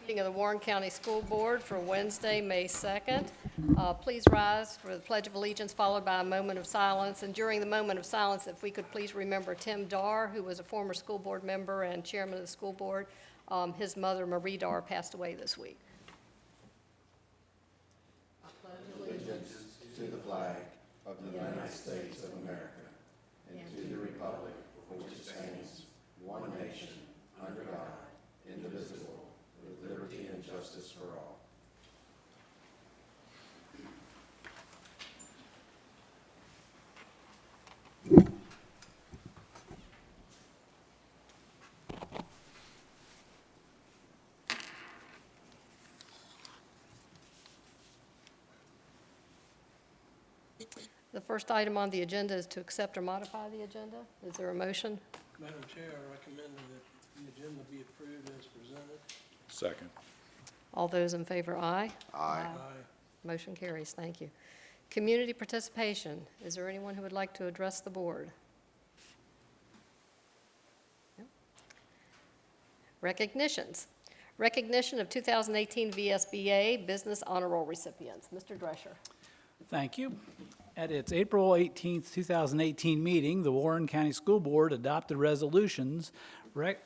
Meeting of the Warren County School Board for Wednesday, May 2nd. Please rise for the Pledge of Allegiance, followed by a moment of silence. And during the moment of silence, if we could please remember Tim Darr, who was a former school board member and chairman of the school board. His mother, Marie Darr, passed away this week. Allegiance to the flag of the United States of America and to the republic for which it stands, one nation, under God, indivisible, with liberty and justice for all. The first item on the agenda is to accept or modify the agenda. Is there a motion? Madam Chair, I recommend that the agenda be approved as presented. Second. All those in favor, aye. Aye. Motion carries. Thank you. Community participation. Is there anyone who would like to address the board? No? Recognitions. Recognition of 2018 VSBA Business Honor Roll recipients. Mr. Drescher. Thank you. At its April 18th, 2018 meeting, the Warren County School Board adopted resolutions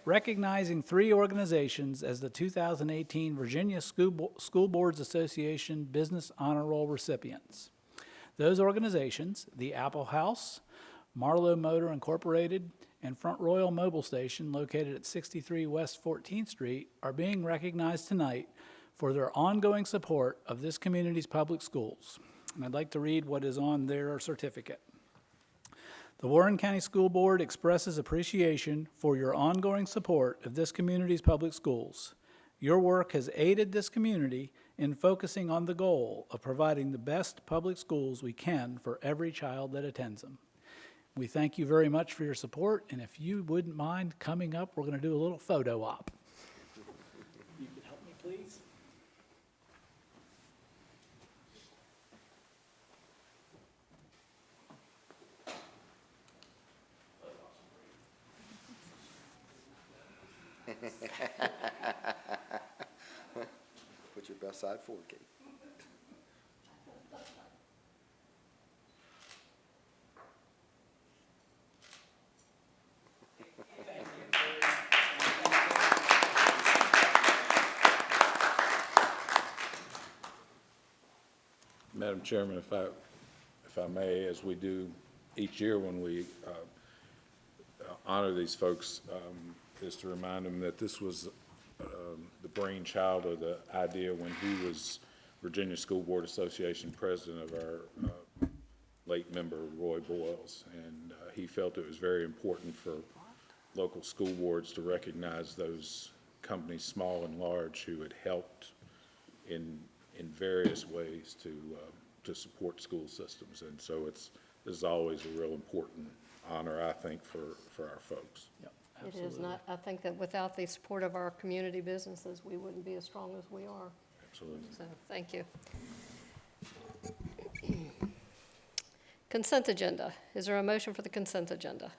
recognizing 3 organizations as the 2018 Virginia School Boards Association Business Honor Roll recipients. Those organizations, the Apple House, Marlowe Motor Incorporated, and Front Royal Mobile Station, located at 63 West 14th Street, are being recognized tonight for their ongoing support of this community's public schools. And I'd like to read what is on their certificate. The Warren County School Board expresses appreciation for your ongoing support of this community's public schools. Your work has aided this community in focusing on the goal of providing the best public schools we can for every child that attends them. We thank you very much for your support, and if you wouldn't mind coming up, we're going to do a little photo op. You can help me, please? Put your best side forward, Kate. Madam Chairman, if I may, as we do each year when we honor these folks, is to remind them that this was the brainchild or the idea when he was Virginia School Board Association president of our late member Roy Boyles, and he felt it was very important for local school boards to recognize those companies, small and large, who had helped in various ways to support school systems. And so this is always a real important honor, I think, for our folks. Yep, It is not. I think that without the support of our community businesses, we wouldn't be as strong as we are. Absolutely. So, thank you. Consent agenda. Is there a motion for the consent agenda?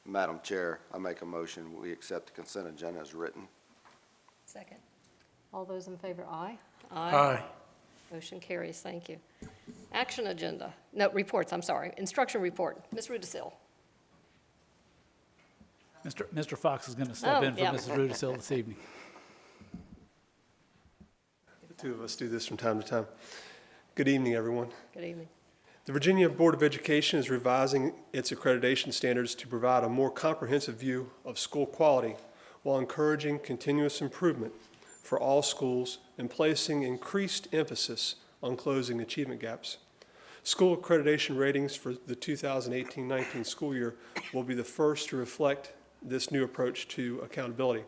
Madam Chair, I make a motion we accept the consent agenda as written. Second. All those in favor, aye. Aye. Motion carries. Thank you. Action agenda. No, reports, I'm sorry. Instruction report. Ms. Rudisil. Mr. Fox is going to step in for yeah. Mrs. Rudisil this evening. The two of us do this from time to time. Good evening, everyone. Good evening. The Virginia Board of Education is revising its accreditation standards to provide a more comprehensive view of school quality while encouraging continuous improvement for all schools and placing increased emphasis on closing achievement gaps. School accreditation ratings for the 2018-19 school year will be the first to reflect this new approach to accountability.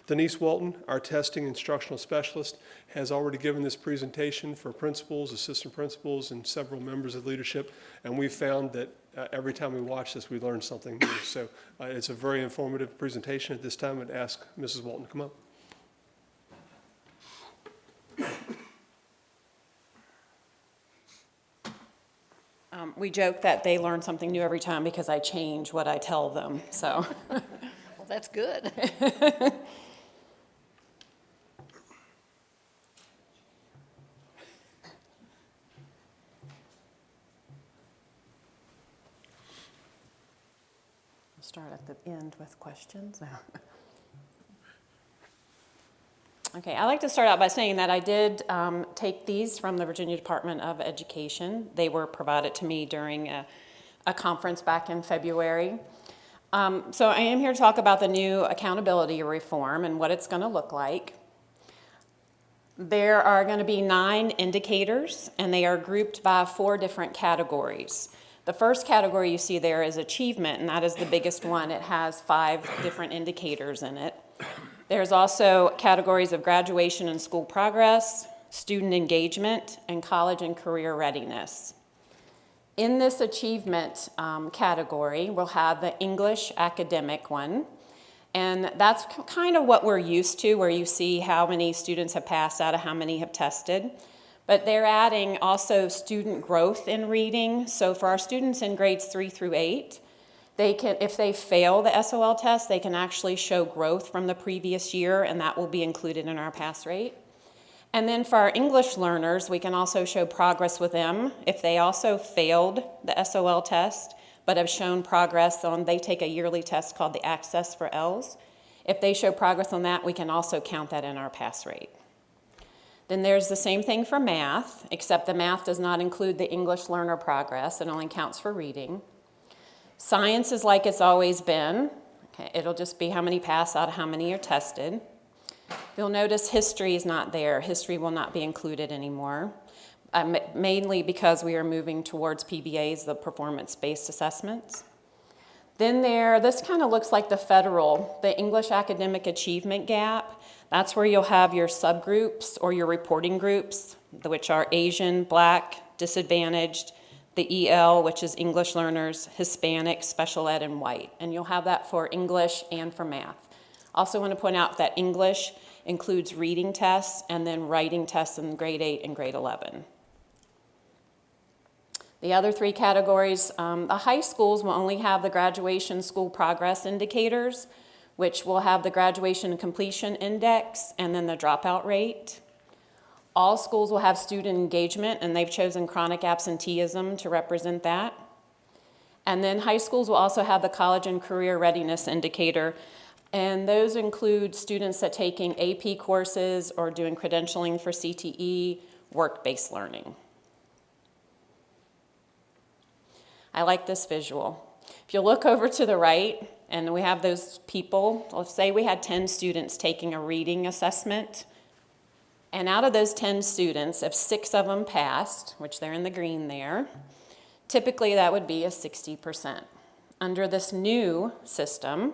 Denise Walton, our testing instructional specialist, has already given this presentation for principals, assistant principals, and several members of leadership, and we found that every time we watch this, we learn something new. So it's a very informative presentation. At this time, I'd ask Mrs. Walton to come up. We joke that they learn something new every time because I change what I tell them, so. Well, that's good. end with questions. Okay, I like to start out by saying that I did take these from the Virginia Department of Education. They were provided to me during a conference back in February. So I am here to talk about the new accountability reform and what it's going to look like. There are going to be 9 indicators, and they are grouped by 4 different categories. The first category you see there is achievement, and that is the biggest one. It has 5 different indicators in it. There's also categories of graduation and school progress, student engagement, and college and career readiness. In this achievement category, we'll have the English academic one, and that's kind of what we're used to, where you see how many students have passed out of how many have tested. But they're adding also student growth in reading. So for our students in grades 3 through 8, they can, if they fail the SOL test, they can actually show growth from the previous year, and that will be included in our pass rate. And then for our English learners, we can also show progress with them if they also failed the SOL test, but have shown progress on, they take a yearly test called the Access for Ls. If they show progress on that, we can also count that in our pass rate. Then there's the same thing for math, except the math does not include the English learner progress. It only counts for reading. Science is like it's always been. Okay, it'll just be how many pass out of how many are tested. You'll notice history is not there. History will not be included anymore, mainly because we are moving towards PBAs, the performance-based assessments. Then this kind of looks like the English academic achievement gap. That's where you'll have your subgroups or your reporting groups, which are Asian, Black, disadvantaged, the EL, which is English learners, Hispanic, special ed, and white. And you'll have that for English and for math. Also want to point out that English includes reading tests and then writing tests in grade 8 and grade 11. The other 3 categories, the high schools will only have the graduation school progress indicators, which will have the graduation and completion index and then the dropout rate. All schools will have student engagement, and they've chosen chronic absenteeism to represent that. And then high schools will also have the college and career readiness indicator, and those include students that are taking AP courses or doing credentialing for CTE, work-based learning. I like this visual. If you look over to the right, and we have those people, let's say we had 10 students taking a reading assessment, and out of those 10 students, if 6 of them passed, which they're in the green there, typically that would be a 60%. Under this new system,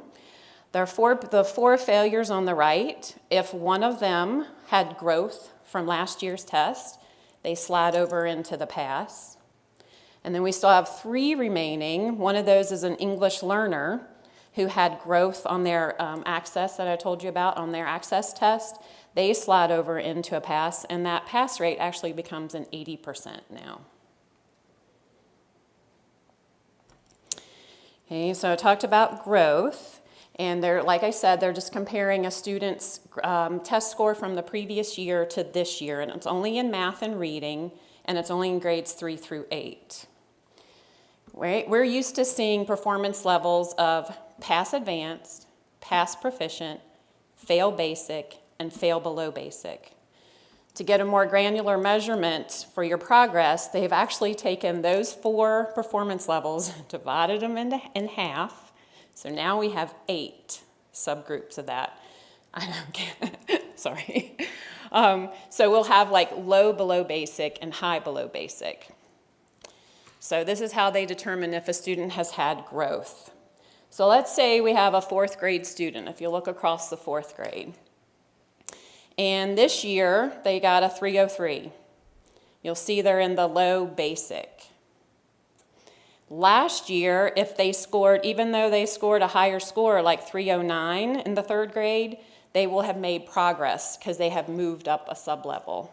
the 4 failures on the right, if one of them had growth from last year's test, they slide over into the pass. And then we still have 3 remaining. One of those is an English learner who had growth on their access that I told you about on their access test. They slide over into a pass, and that pass rate actually becomes an 80% now. Okay, so I talked about growth, and like I said, they're just comparing a student's test score from the previous year to this year, and it's only in math and reading, and it's only in grades 3 through 8. Right? We're used to seeing performance levels of pass advanced, pass proficient, fail basic, and fail below basic. To get a more granular measurement for your progress, they've actually taken those 4 performance levels, divided them in half. So now we have 8 subgroups of that. I don't get, sorry. So we'll have like low below basic and high below basic. So this is how they determine if a student has had growth. So let's say we have a 4th grade student, if you look across the 4th grade. And this year, they got a 303. You'll see they're in the low basic. Last year, if they scored, even though they scored a higher score, like 309 in the 3rd grade, they will have made progress because they have moved up a sublevel.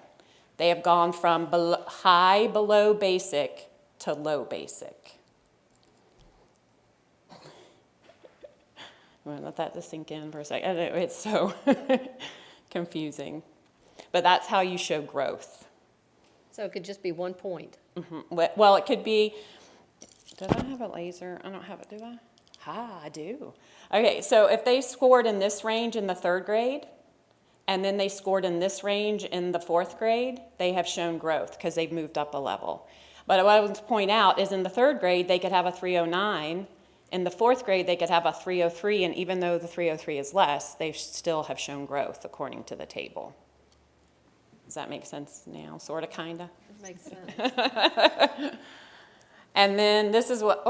They have gone from high below basic to low basic. I'm going to let that just sink in for a second. It's so confusing. But that's how you show growth. So it could just be 1 point. Mm-hmm. Well, it could be, did I have a laser? I don't have it, do I? I do. Okay, so if they scored in this range in the 3rd grade, and then they scored in this range in the 4th grade, they have shown growth because they've moved up a level. But what I want to point out is in the 3rd grade, they could have a 309. In the 4th grade, they could have a 303, and even though the 303 is less, they still have shown growth according to the table. Does that make sense now? Sort of, kind of? It makes sense. And then this is what,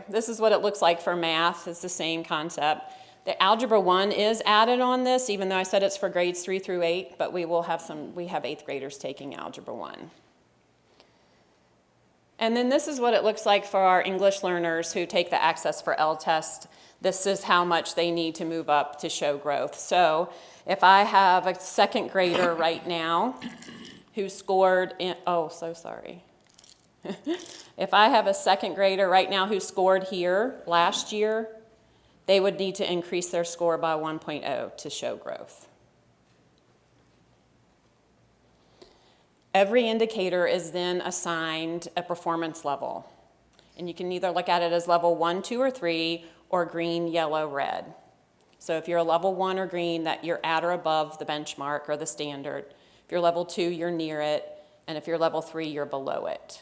this is what it looks like for math. It's the same concept. The Algebra 1 is added on this, even though I said it's for grades 3 through 8, but we have 8th graders taking Algebra 1. And then this is what it looks like for our English learners who take the Access for L test. This is how much they need to move up to show growth. So if I have a 2nd grader right now who scored in, if I have a 2nd grader right now who scored here last year, they would need to increase their score by 1.0 to show growth. Every indicator is then assigned a performance level. And you can either look at it as level 1, 2, or 3, or green, yellow, red. So if you're a level 1 or green, that you're at or above the benchmark or the standard. If you're level 2, you're near it. And if you're level 3, you're below it.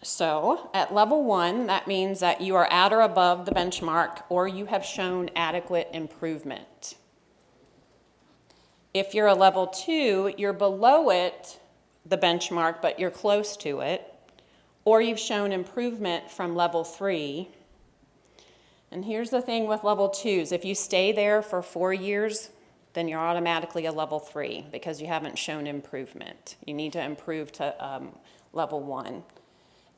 So at level 1, that means that you are at or above the benchmark or you have shown adequate improvement. If you're a level 2, you're below it, the benchmark, but you're close to it, or you've shown improvement from level 3. And here's the thing with level 2s. If you stay there for 4 years, then you're automatically a level 3 because you haven't shown improvement. You need to improve to level 1.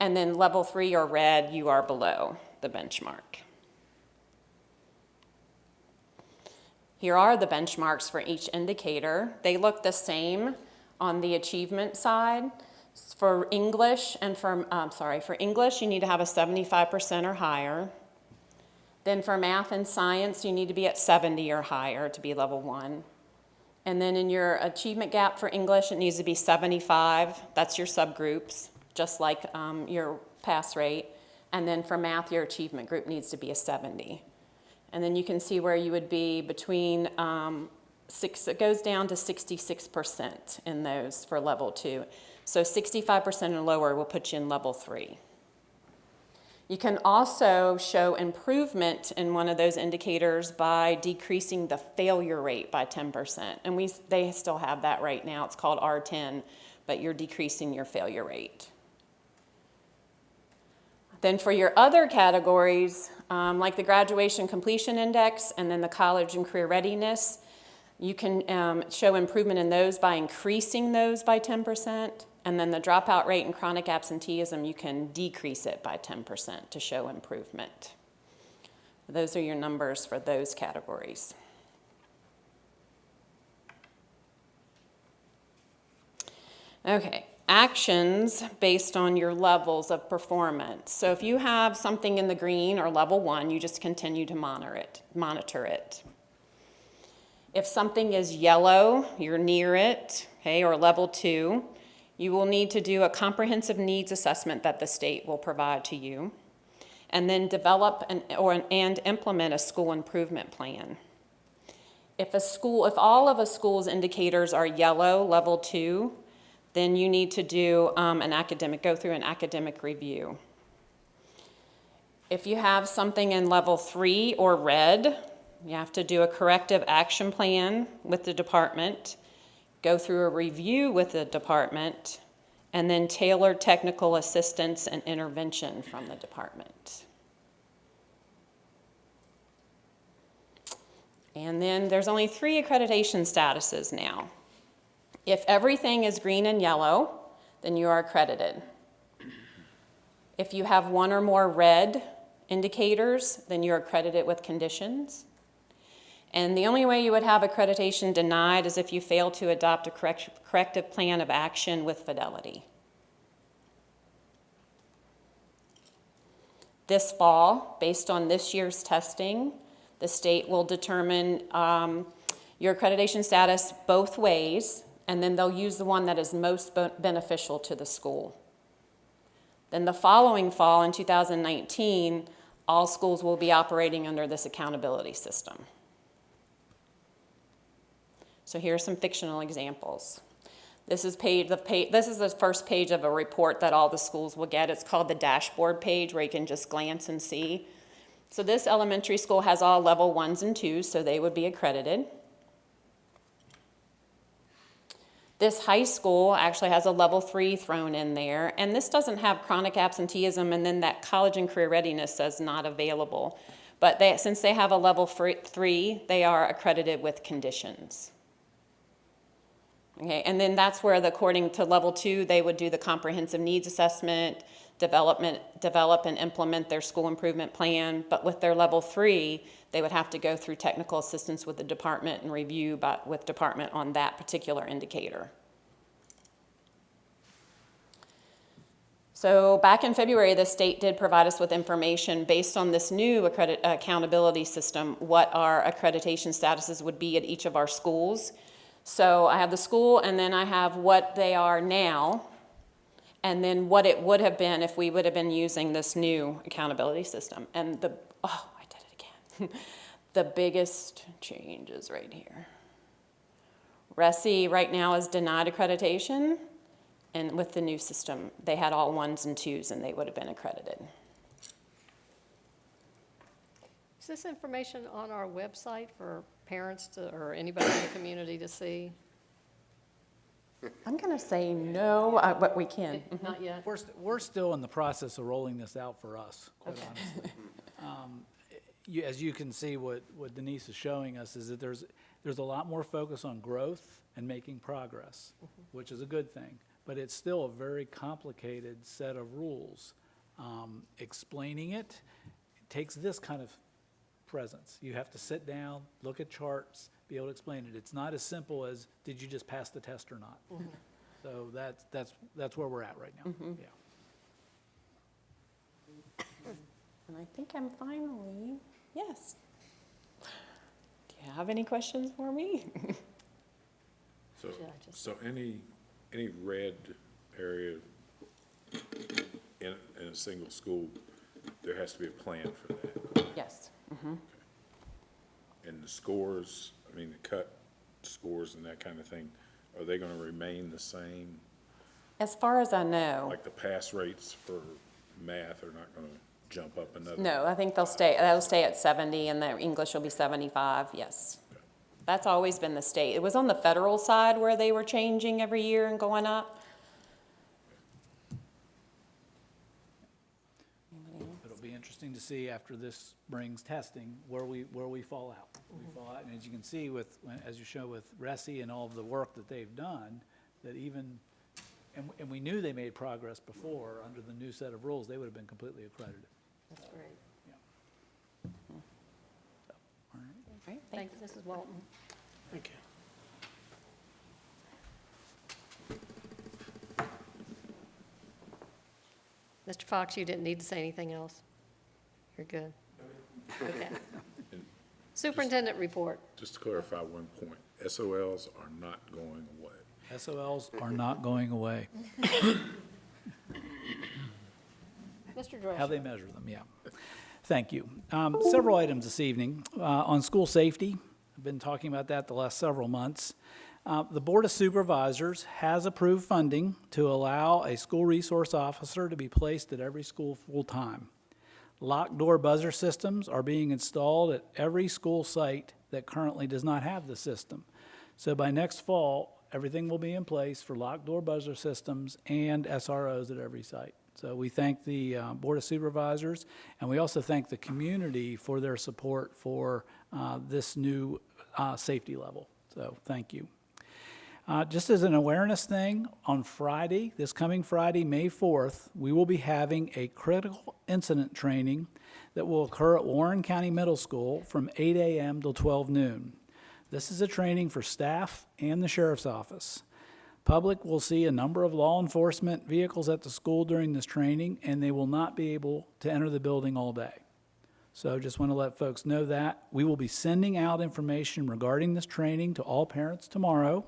And then level 3 or red, you are below the benchmark. Here are the benchmarks for each indicator. They look the same on the achievement side. For English and for English, you need to have a 75% or higher. Then for math and science, you need to be at 70 or higher to be level 1. And then in your achievement gap for English, it needs to be 75. That's your subgroups, just like your pass rate. And then for math, your achievement group needs to be a 70. And then you can see where you would be between it goes down to 66% in those for level 2. So 65% or lower will put you in level 3. You can also show improvement in one of those indicators by decreasing the failure rate by 10%. And they still have that right now. It's called R10, but you're decreasing your failure rate. Then for your other categories, like the Graduation Completion Index and then the College and Career Readiness, you can show improvement in those by increasing those by 10%. And then the dropout rate and chronic absenteeism, you can decrease it by 10% to show improvement. Those are your numbers for those categories. Okay. Actions based on your levels of performance. So if you have something in the green or level 1, you just continue to monitor it. If something is yellow, you're near it, okay, or level 2, you will need to do a comprehensive needs assessment that the state will provide to you, and then develop and implement a school improvement plan. If all of a school's indicators are yellow, level 2, then you need to do go through an academic review. If you have something in level 3 or red, you have to do a corrective action plan with the department, go through a review with the department, and then tailor technical assistance and intervention from the department. And then there's only 3 accreditation statuses now. If everything is green and yellow, then you are accredited. If you have 1 or more red indicators, then you're accredited with conditions. And the only way you would have accreditation denied is if you fail to adopt a corrective plan of action with fidelity. This fall, based on this year's testing, the state will determine your accreditation status both ways, and then they'll use the one that is most beneficial to the school. Then the following fall, in 2019, all schools will be operating under this accountability system. So here are some fictional examples. This is the first page of a report that all the schools will get. It's called the dashboard page, where you can just glance and see. So this elementary school has all level 1s and 2s, so they would be accredited. This high school actually has a level 3 thrown in there, and this doesn't have chronic absenteeism, and then that college and career readiness says not available. But since they have a level 3, they are accredited with conditions. Okay, and then that's where, according to level 2, they would do the comprehensive needs assessment, develop and implement their school improvement plan. But with their level 3, they would have to go through technical assistance with the department and review with department on that particular indicator. So back in February, the state did provide us with information based on this new accountability system, what our accreditation statuses would be at each of our schools. So I have the school, and then I have what they are now, and then what it would have been if we would have been using this new accountability system. And I did it again. The biggest change is right here. RESI right now is denied accreditation, and with the new system, they had all 1s and 2s, and they would have been accredited. Is this information on our website for parents or anybody in the community to see? I'm going to say no, but we can. Not yet? We're still in the process of rolling this out for us, quite honestly. As you can see, what Denise is showing us is that there's a lot more focus on growth and making progress, which is a good thing. But it's still a very complicated set of rules. Explaining it takes this kind of presence. You have to sit down, look at charts, be able to explain it. It's not as simple as, did you just pass the test or not? So that's where we're at right now. Yeah. And I think I'm finally, yes. Do you have any questions for me? So any red area in a single school, there has to be a plan for that. Yes. And the scores, I mean, the cut scores and that kind of thing, are they gonna remain the same? As far as I know, Like the pass rates for math are not gonna jump up another? no, I think they'll stay at 70, and their English will be 75, yes. That's always been the state. It was on the federal side where they were changing every year and going up. It'll be interesting to see after this spring's testing where we fall out. We fall out, and as you can see as you show with RESI and all of the work that they've done, that even, and we knew they made progress before under the new set of rules, they would have been completely accredited. That's great. All right. Right, Thanks, Mrs. Walton. Thank you. Mr. Fox, you didn't need to say anything else? You're good. Okay. Superintendent report. Just to clarify one point, SOLs are not going away. SOLs are not going away. Mr. Drescher. How they measure them, yeah. Thank you. Several items this evening. On school safety, I've been talking about that the last several months. The Board of Supervisors has approved funding to allow a school resource officer to be placed at every school full-time. Locked door buzzer systems are being installed at every school site that currently does not have the system. So by next fall, everything will be in place for locked door buzzer systems and SROs at every site. So we thank the Board of Supervisors, and we also thank the community for their support for this new safety level. So thank you. Just as an awareness thing, on Friday, this coming Friday, May 4th, we will be having a critical incident training that will occur at Warren County Middle School from 8 a.m. till 12 noon. This is a training for staff and the sheriff's office. Public will see a number of law enforcement vehicles at the school during this training, and they will not be able to enter the building all day. So just want to let folks know that. We will be sending out information regarding this training to all parents tomorrow.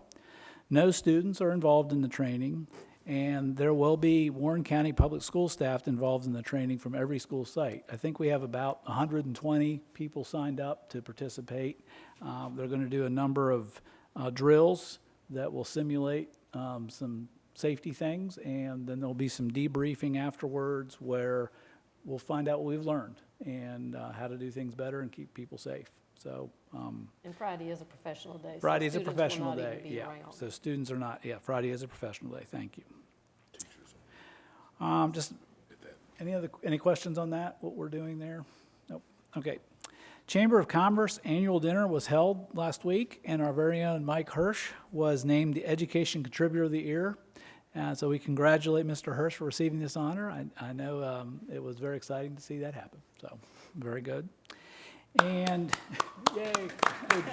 No students are involved in the training, And there will be Warren County Public School staff involved in the training from every school site. I think we have about 120 people signed up to participate. They're going to do a number of drills that will simulate some safety things, and then there'll be some debriefing afterwards where we'll find out what we've learned and how to do things better and keep people safe. So And Friday is a professional day. so Friday is a students will professional not even day, be yeah. around. So students are not, yeah, Friday is a professional day, thank you. Just, any questions on that, what we're doing there? Nope, okay. Chamber of Commerce Annual Dinner was held last week, and our very own Mike Hirsch was named the Education Contributor of the Year. So we congratulate Mr. Hirsch for receiving this honor. I know it was very exciting to see that happen, so very good. And, yay, good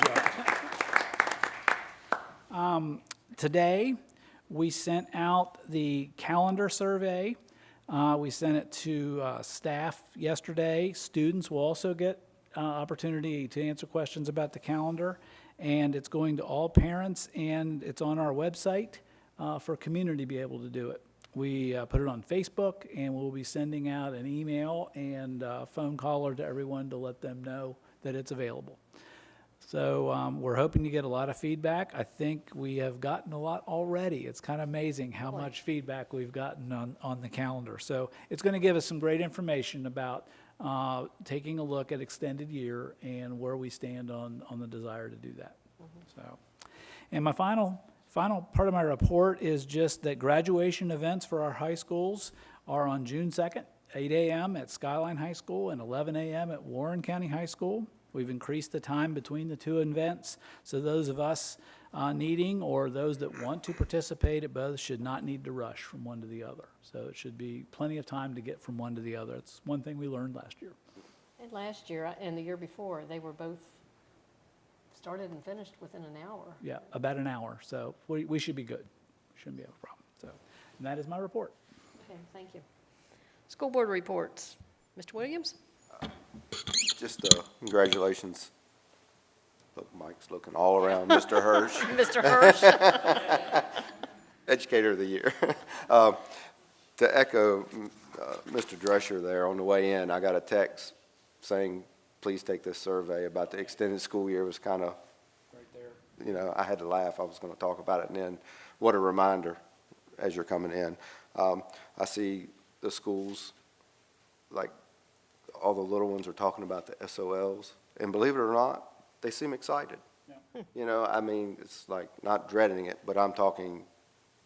job. Today, we sent out the calendar survey. We sent it to staff yesterday. Students will also get opportunity to answer questions about the calendar. And it's going to all parents, and it's on our website for community to be able to do it. We put it on Facebook, and we'll be sending out an email and phone caller to everyone to let them know that it's available. So we're hoping to get a lot of feedback. I think we have gotten a lot already. It's kind of amazing how much feedback we've gotten on the calendar. So it's going to give us some great information about taking a look at extended year and where we stand on the desire to do that. So, and my final part of my report is just that graduation events for our high schools are on June 2nd, 8 a.m. at Skyline High School and 11 a.m. at Warren County High School. We've increased the time between the two events, so those of us needing or those that want to participate at both should not need to rush from one to the other. So it should be plenty of time to get from one to the other. It's one thing we learned last year. And last year and the year before, they were both started and finished within an hour. Yeah, about an hour, so we should be good. Shouldn't be a problem. So, and that is my report. Okay, thank you. School board reports. Mr. Williams? Just congratulations. Look, Mike's looking all around. Mr. Hirsch, Mr. Hirsch? Educator of the Year. To echo Mr. Drescher there on the way in, I got a text saying, please take this survey about the extended school year. It was kind of, you know, I had to laugh. I was going to talk about it, and then what a reminder as you're coming in. I see the schools, like all the little ones are talking about the SOLs, and believe it or not, they seem excited. Yeah. You know, I mean, it's like not dreading it, but I'm talking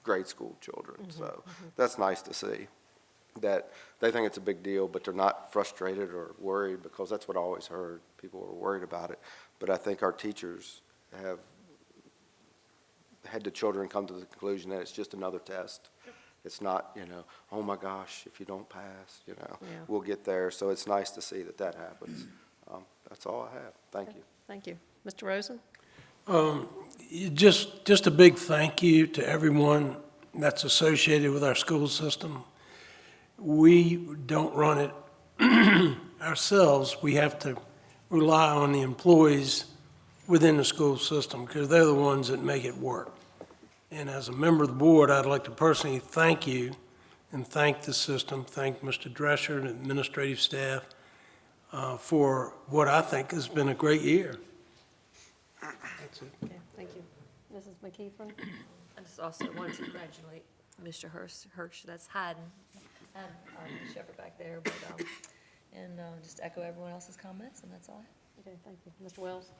grade school children. So that's nice to see that they think it's a big deal, but they're not frustrated or worried, because that's what I always heard. People were worried about it. But I think our teachers have had the children come to the conclusion that it's just another test. It's not, you know, oh my gosh, if you don't pass, you know, Yeah. we'll get there. So it's nice to see that that happens. That's all I have. Thank you. Thank you. Mr. Rosen? Just a big thank you to everyone that's associated with our school system. We don't run it ourselves. We have to rely on the employees within the school system, because they're the ones that make it work. And as a member of the board, I'd like to personally thank you and thank the system, thank Mr. Drescher and administrative staff for what I think has been a great year. That's it. Okay, thank you. Mrs. McKeithen? I just also wanted to congratulate Mr. Hirsch, that's Hayden, and Shepherd back there, but, and just echo everyone else's comments, and that's all I have. Okay, thank you. Mr. Wells?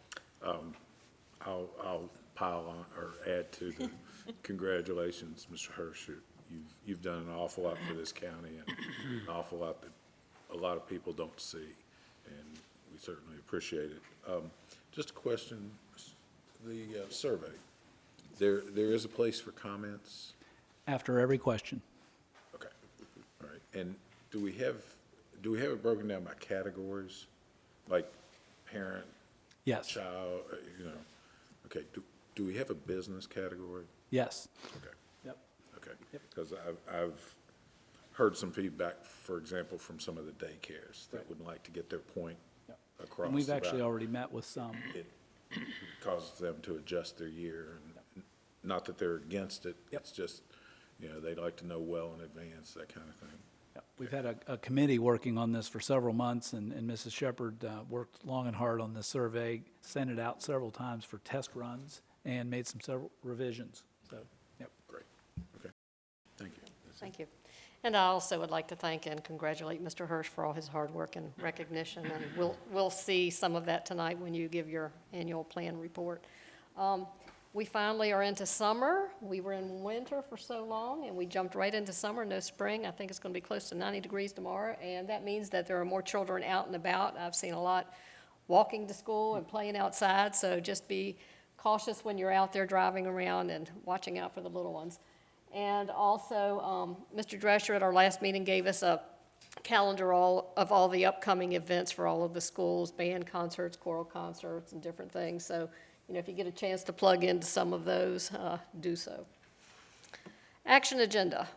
I'll pile on or add to the congratulations, Mr. Hirsch. You've done an awful lot for this county, and an awful lot that a lot of people don't see, and we certainly appreciate it. Just a question, the survey. There is a place for comments? After every question. Okay, all right. And do we have it broken down by categories, like parent, Yes, child, you know? Okay, do we have a business category? yes. Okay, Yep. okay. Because I've heard some feedback, for example, from some of the daycares that would like to get their point Yep. across. And we've actually about already met with some. it causes them to adjust their year, and not that they're against it. Yep. It's just you know, they'd like to know well in advance, that kind of thing. We've had a committee working on this for several months, and Mrs. Shepherd worked long and hard on this survey, sent it out several times for test runs, and made several revisions. So, yep. Great, okay, thank you. That's it. Thank you. And I also would like to thank and congratulate Mr. Hirsch for all his hard work and recognition, and we'll see some of that tonight when you give your annual plan report. We finally are into summer. We were in winter for so long, and we jumped right into summer, no spring. I think it's going to be close to 90 degrees tomorrow, and that means that there are more children out and about. I've seen a lot walking to school and playing outside, so just be cautious when you're out there driving around and watching out for the little ones. And also, Mr. Drescher at our last meeting gave us a calendar of all the upcoming events for all of the schools, band concerts, choral concerts, and different things. So, you know, if you get a chance to plug into some of those, do so. Action agenda.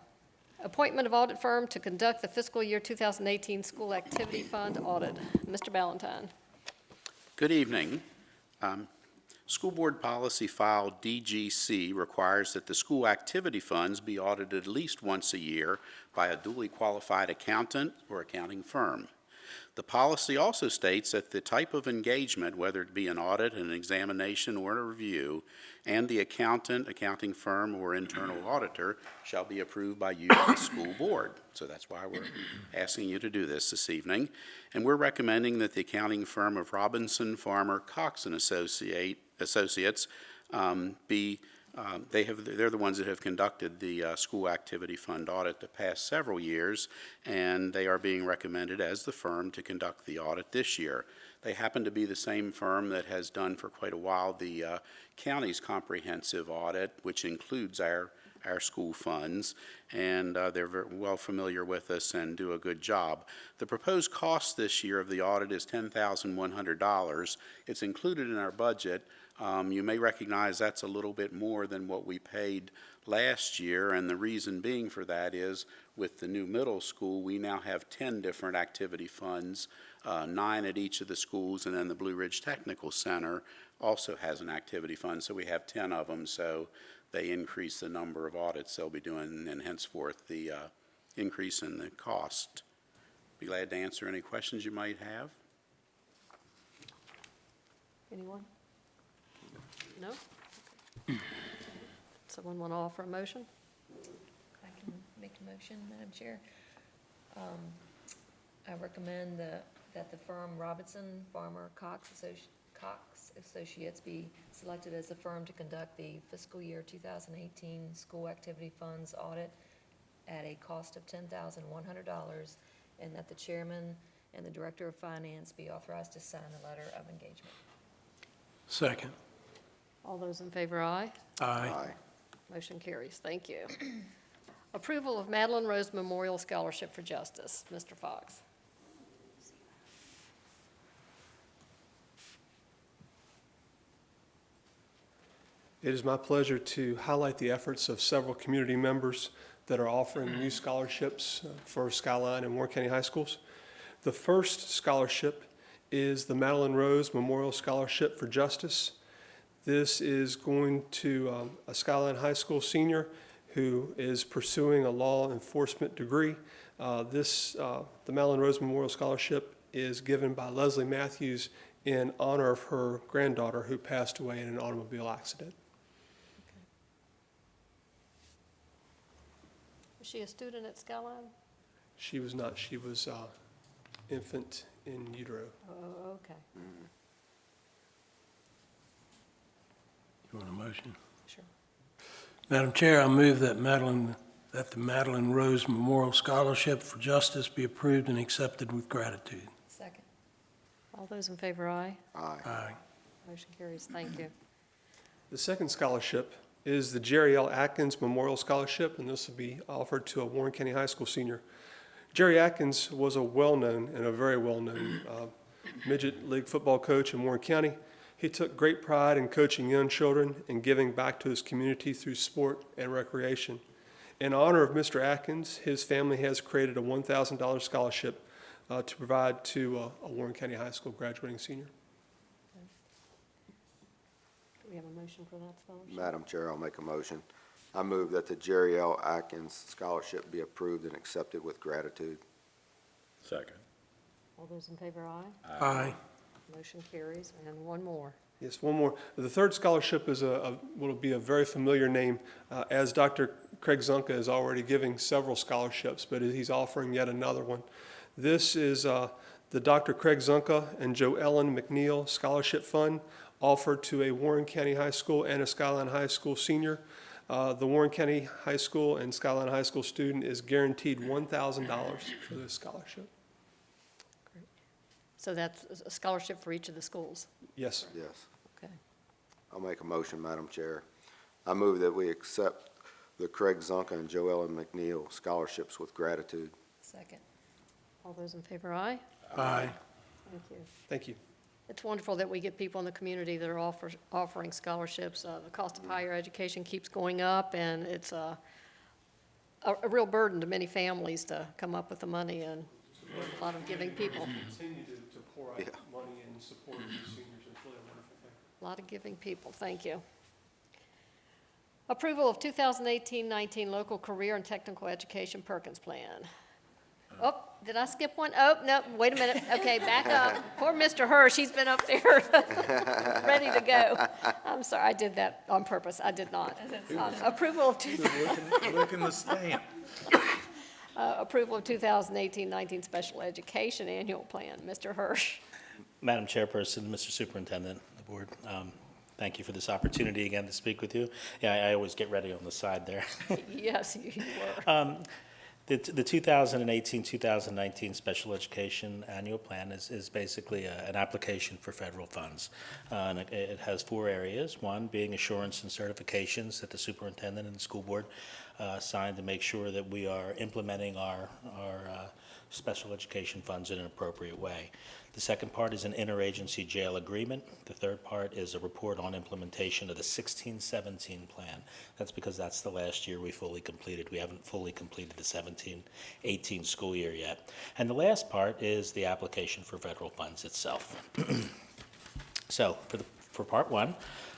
Appointment of audit firm to conduct the fiscal year 2018 school activity fund audit. Mr. Ballantyne. Good evening. School Board Policy File DGC requires that the school activity funds be audited at least once a year by a duly qualified accountant or accounting firm. The policy also states that the type of engagement, whether it be an audit, an examination, or a review, and the accountant, accounting firm, or internal auditor shall be approved by you, the school board. So that's why we're asking you to do this evening. And we're recommending that the accounting firm of Robinson, Farmer, Cox and Associates they're the ones that have conducted the school activity fund audit the past several years, and they are being recommended as the firm to conduct the audit this year. They happen to be the same firm that has done for quite a while the county's comprehensive audit, which includes our school funds, and they're very well familiar with us and do a good job. The proposed cost this year of the audit is $10,100. It's included in our budget. You may recognize that's a little bit more than what we paid last year, and the reason being for that is with the new middle school, we now have 10 different activity funds, 9 at each of the schools, and then the Blue Ridge Technical Center also has an activity fund, so we have 10 of them, so they increase the number of audits they'll be doing, and henceforth the increase in the cost. Be glad to answer any questions you might have. Anyone? No? Okay. Someone want to offer a motion? I can make a motion, Madam Chair. I recommend that the firm Robinson, Farmer, Cox Associates be selected as the firm to conduct the fiscal year 2018 school activity funds audit at a cost of $10,100, and that the chairman and the director of finance be authorized to sign the letter of engagement. Second. All those in favor, aye. Aye. Motion carries. Thank you. Approval of Madeline Rose Memorial Scholarship for Justice. Mr. Fox. It is my pleasure to highlight the efforts of several community members that are offering new scholarships for Skyline and Warren County High Schools. The first scholarship is the Madeline Rose Memorial Scholarship for Justice. This is going to a Skyline High School senior who is pursuing a law enforcement degree. The Madeline Rose Memorial Scholarship is given by Leslie Matthews in honor of her granddaughter who passed away in an automobile accident. Was she a student at Skyline? She was not. She was infant in utero. Oh, okay. You want a motion? Sure. Madam Chair, I move that the Madeline Rose Memorial Scholarship for Justice be approved and accepted with gratitude. Second. All those in favor, aye. Aye. Motion carries. Thank you. The second scholarship is the Jerry L. Atkins Memorial Scholarship, and this will be offered to a Warren County High School senior. Jerry Atkins was a well-known and a very well-known midget league football coach in Warren County. He took great pride in coaching young children and giving back to his community through sport and recreation. In honor of Mr. Atkins, his family has created a $1,000 scholarship to provide to a Warren County High School graduating senior. Do we have a motion for that scholarship? Madam Chair, I'll make a motion I move that the Jerry L. Atkins Scholarship be approved and accepted with gratitude. Second. All those in favor, aye. Aye. Motion carries. And one more. Yes, one more. The third scholarship is will be a very familiar name, as Dr. Craig Zunka is already giving several scholarships, but he's offering yet another one. This is the Dr. Craig Zunka and Joe Ellen McNeil Scholarship Fund, offered to a Warren County High School and a Skyline High School senior. The Warren County High School and Skyline High School student is guaranteed $1,000 for this scholarship. So that's a scholarship for each of the schools. Yes. Yes. Okay. I'll make a motion, Madam Chair. I move that we accept the Craig Zunka and Joe Ellen McNeil scholarships with gratitude. Second. All those in favor, aye. Aye. Thank you. Thank you. It's wonderful that we get people in the community that are offering scholarships. The cost of higher education keeps going up, and it's a real burden to many families to come up with the money, and a lot of giving people. Continue to pour out Yeah. money in support of these seniors. It's really a wonderful thing. A lot of giving people, thank you. Approval of 2018-19 Local Career and Technical Education Perkins Plan. Oh, did I skip one? Oh, no, wait a minute. Okay, back up. Poor Mr. Hirsch, he's been up there ready to go. I'm sorry, I did that on purpose. I did not. Approval of Looking the stamp. approval of 2018-19 Special Education Annual Plan. Mr. Hirsch. Madam Chairperson, Mr. Superintendent, the board, thank you for this opportunity again to speak with you. Yeah, I always get ready on the side there. Yes, you were. The 2018-2019 Special Education Annual Plan is basically an application for federal funds. And it has four areas, one being assurance and certifications that the superintendent and the school board signed to make sure that we are implementing our special education funds in an appropriate way. The second part is an interagency jail agreement. The third part is a report on implementation of the 16-17 plan. That's because that's the last year we fully completed. We haven't fully completed the 17-18 school year yet. And the last part is the application for federal funds itself. So for part one,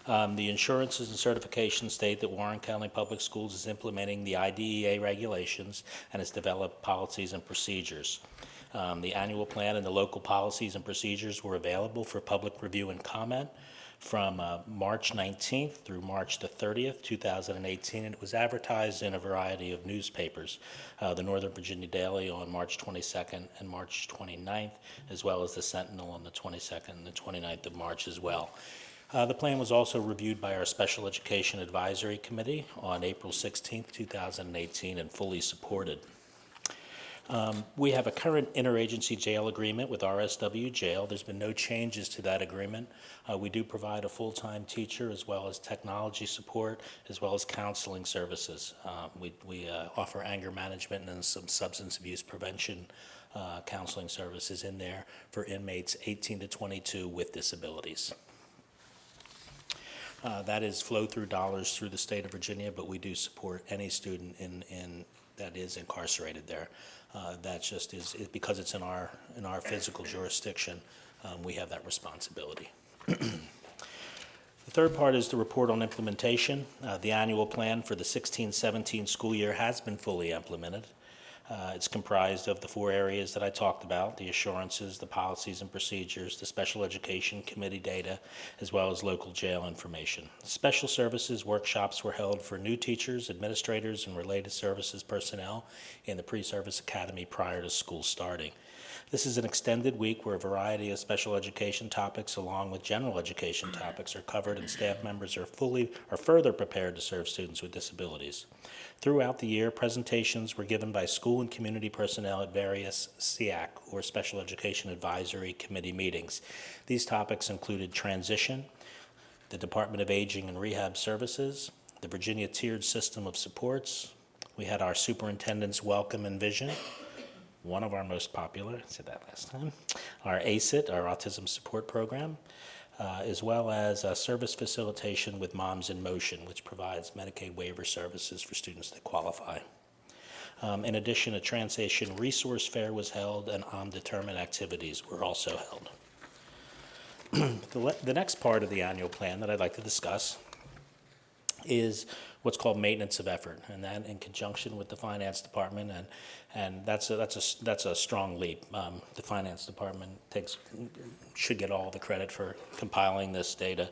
the insurances and certifications state that Warren County Public Schools is implementing the IDEA regulations and has developed policies and procedures. The annual plan and the local policies and procedures were available for public review and comment from March 19th through March the 30th, 2018, and it was advertised in a variety of newspapers, the Northern Virginia Daily on March 22nd and March 29th, as well as the Sentinel on the 22nd and the 29th of March as well. The plan was also reviewed by our Special Education Advisory Committee on April 16th, 2018, and fully supported. We have a current interagency jail agreement with RSW Jail. There's been no changes to that agreement. We do provide a full-time teacher as well as technology support as well as counseling services. We offer anger management and some substance abuse prevention counseling services in there for inmates 18 to 22 with disabilities. That is flow-through dollars through the state of Virginia, but we do support any student that is incarcerated there. That just is because it's in our physical jurisdiction, we have that responsibility. The third part is the report on implementation. The annual plan for the 16-17 school year has been fully implemented. It's comprised of the four areas that I talked about, the assurances, the policies and procedures, the special education committee data, as well as local jail information. Special services workshops were held for new teachers, administrators, and related services personnel in the pre-service academy prior to school starting. This is an extended week where a variety of special education topics along with general education topics are covered and staff members are further prepared to serve students with disabilities. Throughout the year, presentations were given by school and community personnel at various SEAC, or Special Education Advisory Committee meetings. These topics included transition, the Department of Aging and Rehab Services, the Virginia Tiered System of Supports. We had our Superintendent's Welcome and Vision, one of our most popular, I said that last time, our ACIT, our Autism Support Program, as well as service facilitation with Moms in Motion, which provides Medicaid waiver services for students that qualify. In addition, a translation resource fair was held and on-determined activities were also held. The next part of the annual plan that I'd like to discuss is what's called maintenance of effort, and that in conjunction with the finance department, and that's a strong leap. The finance department should get all the credit for compiling this data.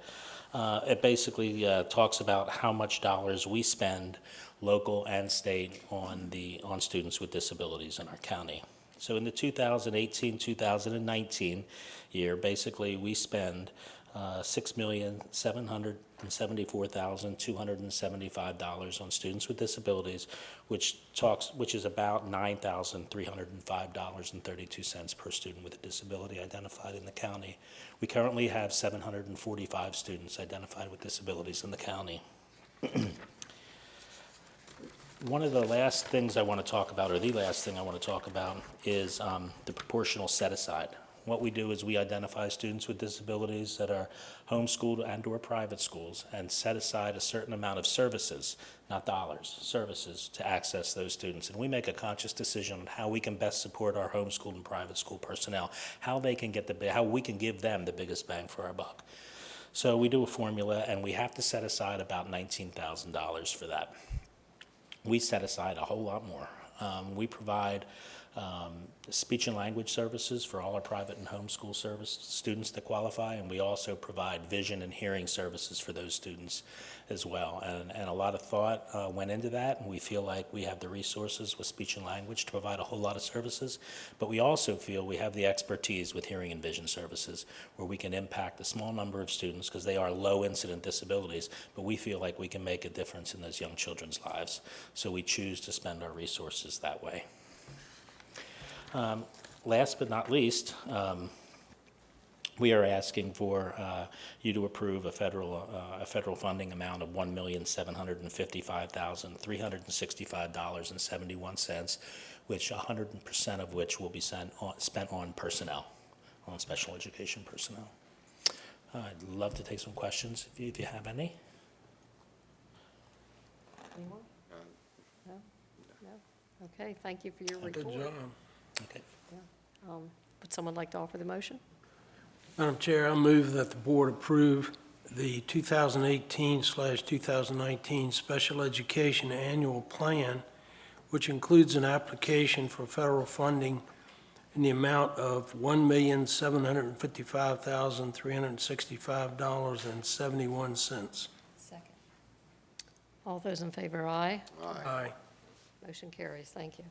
It basically talks about how much dollars we spend, local and state, on students with disabilities in our county. So in the 2018-2019 year, basically we spend $6,774,275 on students with disabilities, which is about $9,305.32 per student with a disability identified in the county. We currently have 745 students identified with disabilities in the county. One of the last things I want to talk about, or the last thing I want to talk about, is the proportional set-aside. What we do is we identify students with disabilities that are homeschooled and/or private schools and set aside a certain amount of services, not dollars, services, to access those students. And we make a conscious decision on how we can best support our homeschooled and private school personnel, how we can give them the biggest bang for our buck. So we do a formula, and we have to set aside about $19,000 for that. We set aside a whole lot more. We provide speech and language services for all our private and homeschool students that qualify, and we also provide vision and hearing services for those students as well. And a lot of thought went into that, and we feel like we have the resources with speech and language to provide a whole lot of services, but we also feel we have the expertise with hearing and vision services where we can impact a small number of students because they are low incident disabilities, but we feel like we can make a difference in those young children's lives. So we choose to spend our resources that way. Last but not least, we are asking for you to approve a federal funding amount of $1,755,365.71, which 100% of which will be spent on personnel, on special education personnel. I'd love to take some questions if you have any. Anyone? No? No? Okay, thank you for your report. Good job. Okay. Would someone like to offer the motion? Madam Chair, I move that the board approve the 2018/2019 Special Education Annual Plan, which includes an application for federal funding in the amount of $1,755,365.71. Second. All those in favor, aye. Aye. Motion carries, thank you.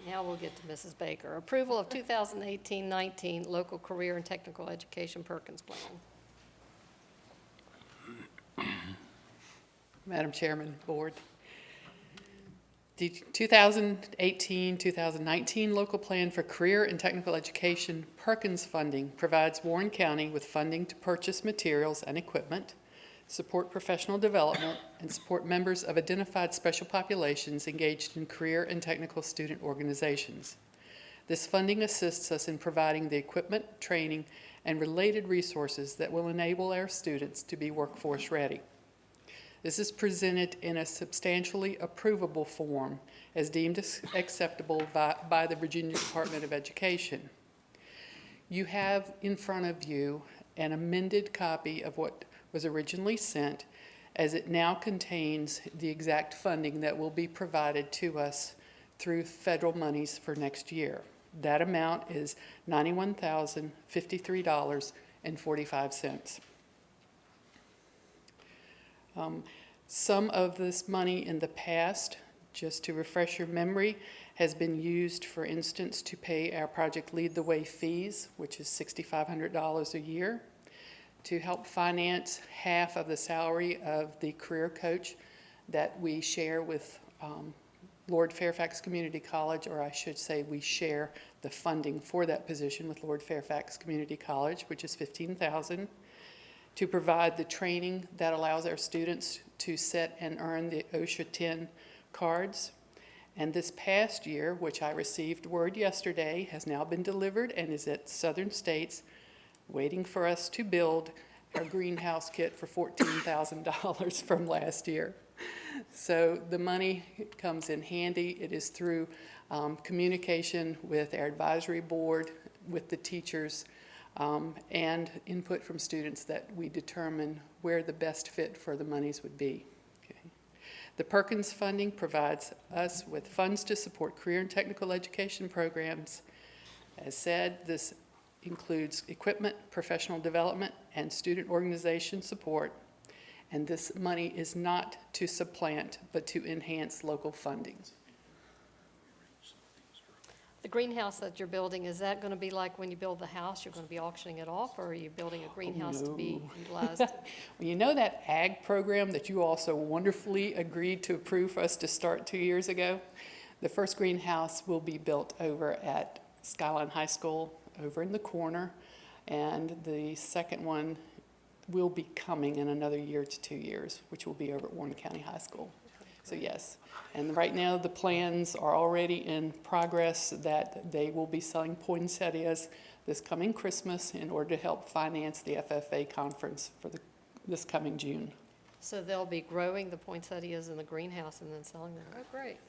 Now we'll get to Mrs. Baker. Approval of 2018-19 Local Career and Technical Education Perkins Plan. Madam Chairman, Board. The 2018-2019 Local Plan for Career and Technical Education Perkins funding provides Warren County with funding to purchase materials and equipment, support professional development, and support members of identified special populations engaged in career and technical student organizations. This funding assists us in providing the equipment, training, and related resources that will enable our students to be workforce ready. This is presented in a substantially approvable form as deemed acceptable by the Virginia Department of Education. You have in front of you an amended copy of what was originally sent, as it now contains the exact funding that will be provided to us through federal monies for next year. That amount is $91,053.45. Some of this money in the past, just to refresh your memory, has been used, for instance, to pay our Project Lead the Way fees, which is $6,500 a year, to help finance half of the salary of the career coach that we share with Lord Fairfax Community College, or I should say we share the funding for that position with Lord Fairfax Community College, which is $15,000, to provide the training that allows our students to set and earn the OSHA 10 cards. And this past year, which I received word yesterday, has now been delivered and is at Southern States, waiting for us to build our greenhouse kit for $14,000 from last year. So the money comes in handy. It is through communication with our advisory board, with the teachers, and input from students that we determine where the best fit for the monies would be. Okay. The Perkins funding provides us with funds to support career and technical education programs. As said, this includes equipment, professional development, and student organization support. And this money is not to supplant, but to enhance local funding. The greenhouse that you're building, is that going to be like when you build the house, you're going to be auctioning it off, or are you building a greenhouse to be utilized? Well, you know that ag program that you all so wonderfully agreed to approve for us to start 2 years ago? The first greenhouse will be built over at Skyline High School, over in the corner, and the second one will be coming in another year to 2 years, which will be over at Warren County High School. So yes, and right now the plans are already in progress that they will be selling poinsettias this coming Christmas in order to help finance the FFA conference for this coming June. So they'll be growing the poinsettias in the greenhouse and then selling them? Oh, great.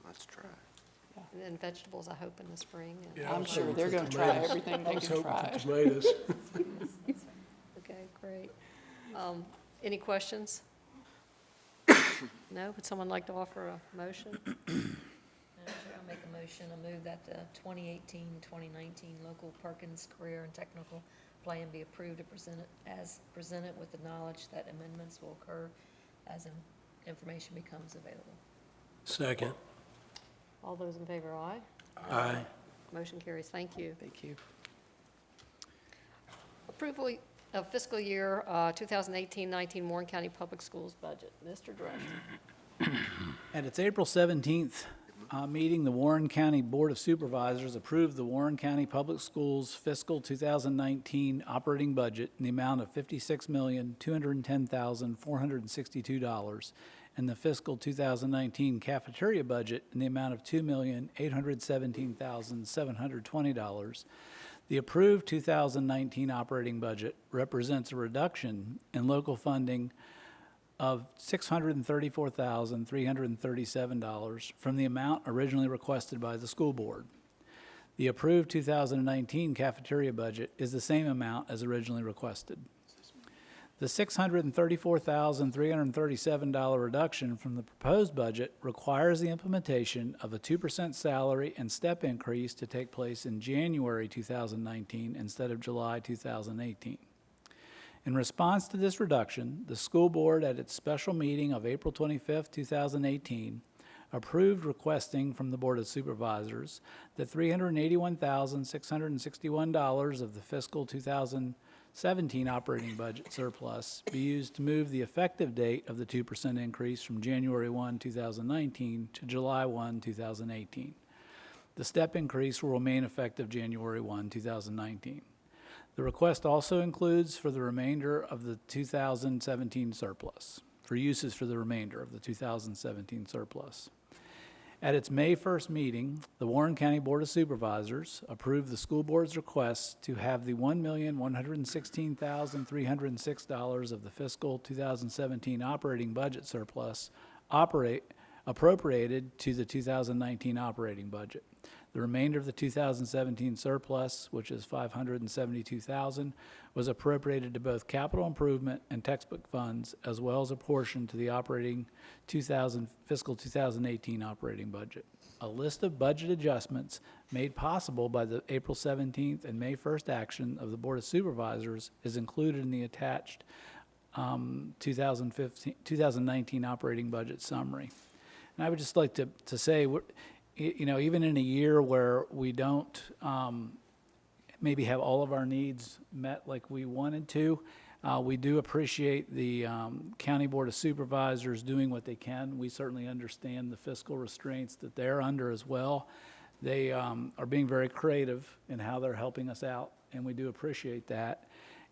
Let's try. And then vegetables, I hope, in the spring. and- Yeah, I'm was sure hoping they're for going to try tomatoes. everything I they was can hoping for try. tomatoes. Okay, great. Any questions? No? Would someone like to offer a motion? Madam Chair, I'll make a motion. I move that the 2018-2019 local Perkins Career and Technical Plan be approved and presented with the knowledge that amendments will occur as information becomes available. Second. All those in favor, aye. Aye. Motion carries. Thank you. Thank you. Approval of fiscal year 2018-19 Warren County Public Schools budget. Mr. Drescher. At its April 17th meeting, the Warren County Board of Supervisors approved the Warren County Public Schools fiscal 2019 operating budget in the amount of $56,210,462 and the fiscal 2019 cafeteria budget in the amount of $2,817,720. The approved 2019 operating budget represents a reduction in local funding of $634,337 from the amount originally requested by the school board. The approved 2019 cafeteria budget is the same amount as originally requested. The $634,337 reduction from the proposed budget requires the implementation of a 2% salary and step increase to take place in January 2019 instead of July 2018. In response to this reduction, the school board at its special meeting of April 25, 2018, approved requesting from the Board of Supervisors that $381,661 of the fiscal 2017 operating budget surplus be used to move the effective date of the 2% increase from January 1, 2019 to July 1, 2018. The step increase will remain effective January 1, 2019. The request also includes for the remainder of the 2017 surplus, for uses for the remainder of the 2017 surplus. At its May 1st meeting, the Warren County Board of Supervisors approved the school board's request to have the $1,116,306 of the fiscal 2017 operating budget surplus appropriated to the 2019 operating budget. The remainder of the 2017 surplus, which is $572,000, was appropriated to both capital improvement and textbook funds, as well as a portion to the operating fiscal 2018 operating budget. A list of budget adjustments made possible by the April 17th and May 1st action of the Board of Supervisors is included in the attached 2019 operating budget summary. And I would just like to say, you know, even in a year where we don't maybe have all of our needs met like we wanted to, we do appreciate the County Board of Supervisors doing what they can. We certainly understand the fiscal restraints that they're under as well. They are being very creative in how they're helping us out, and we do appreciate that.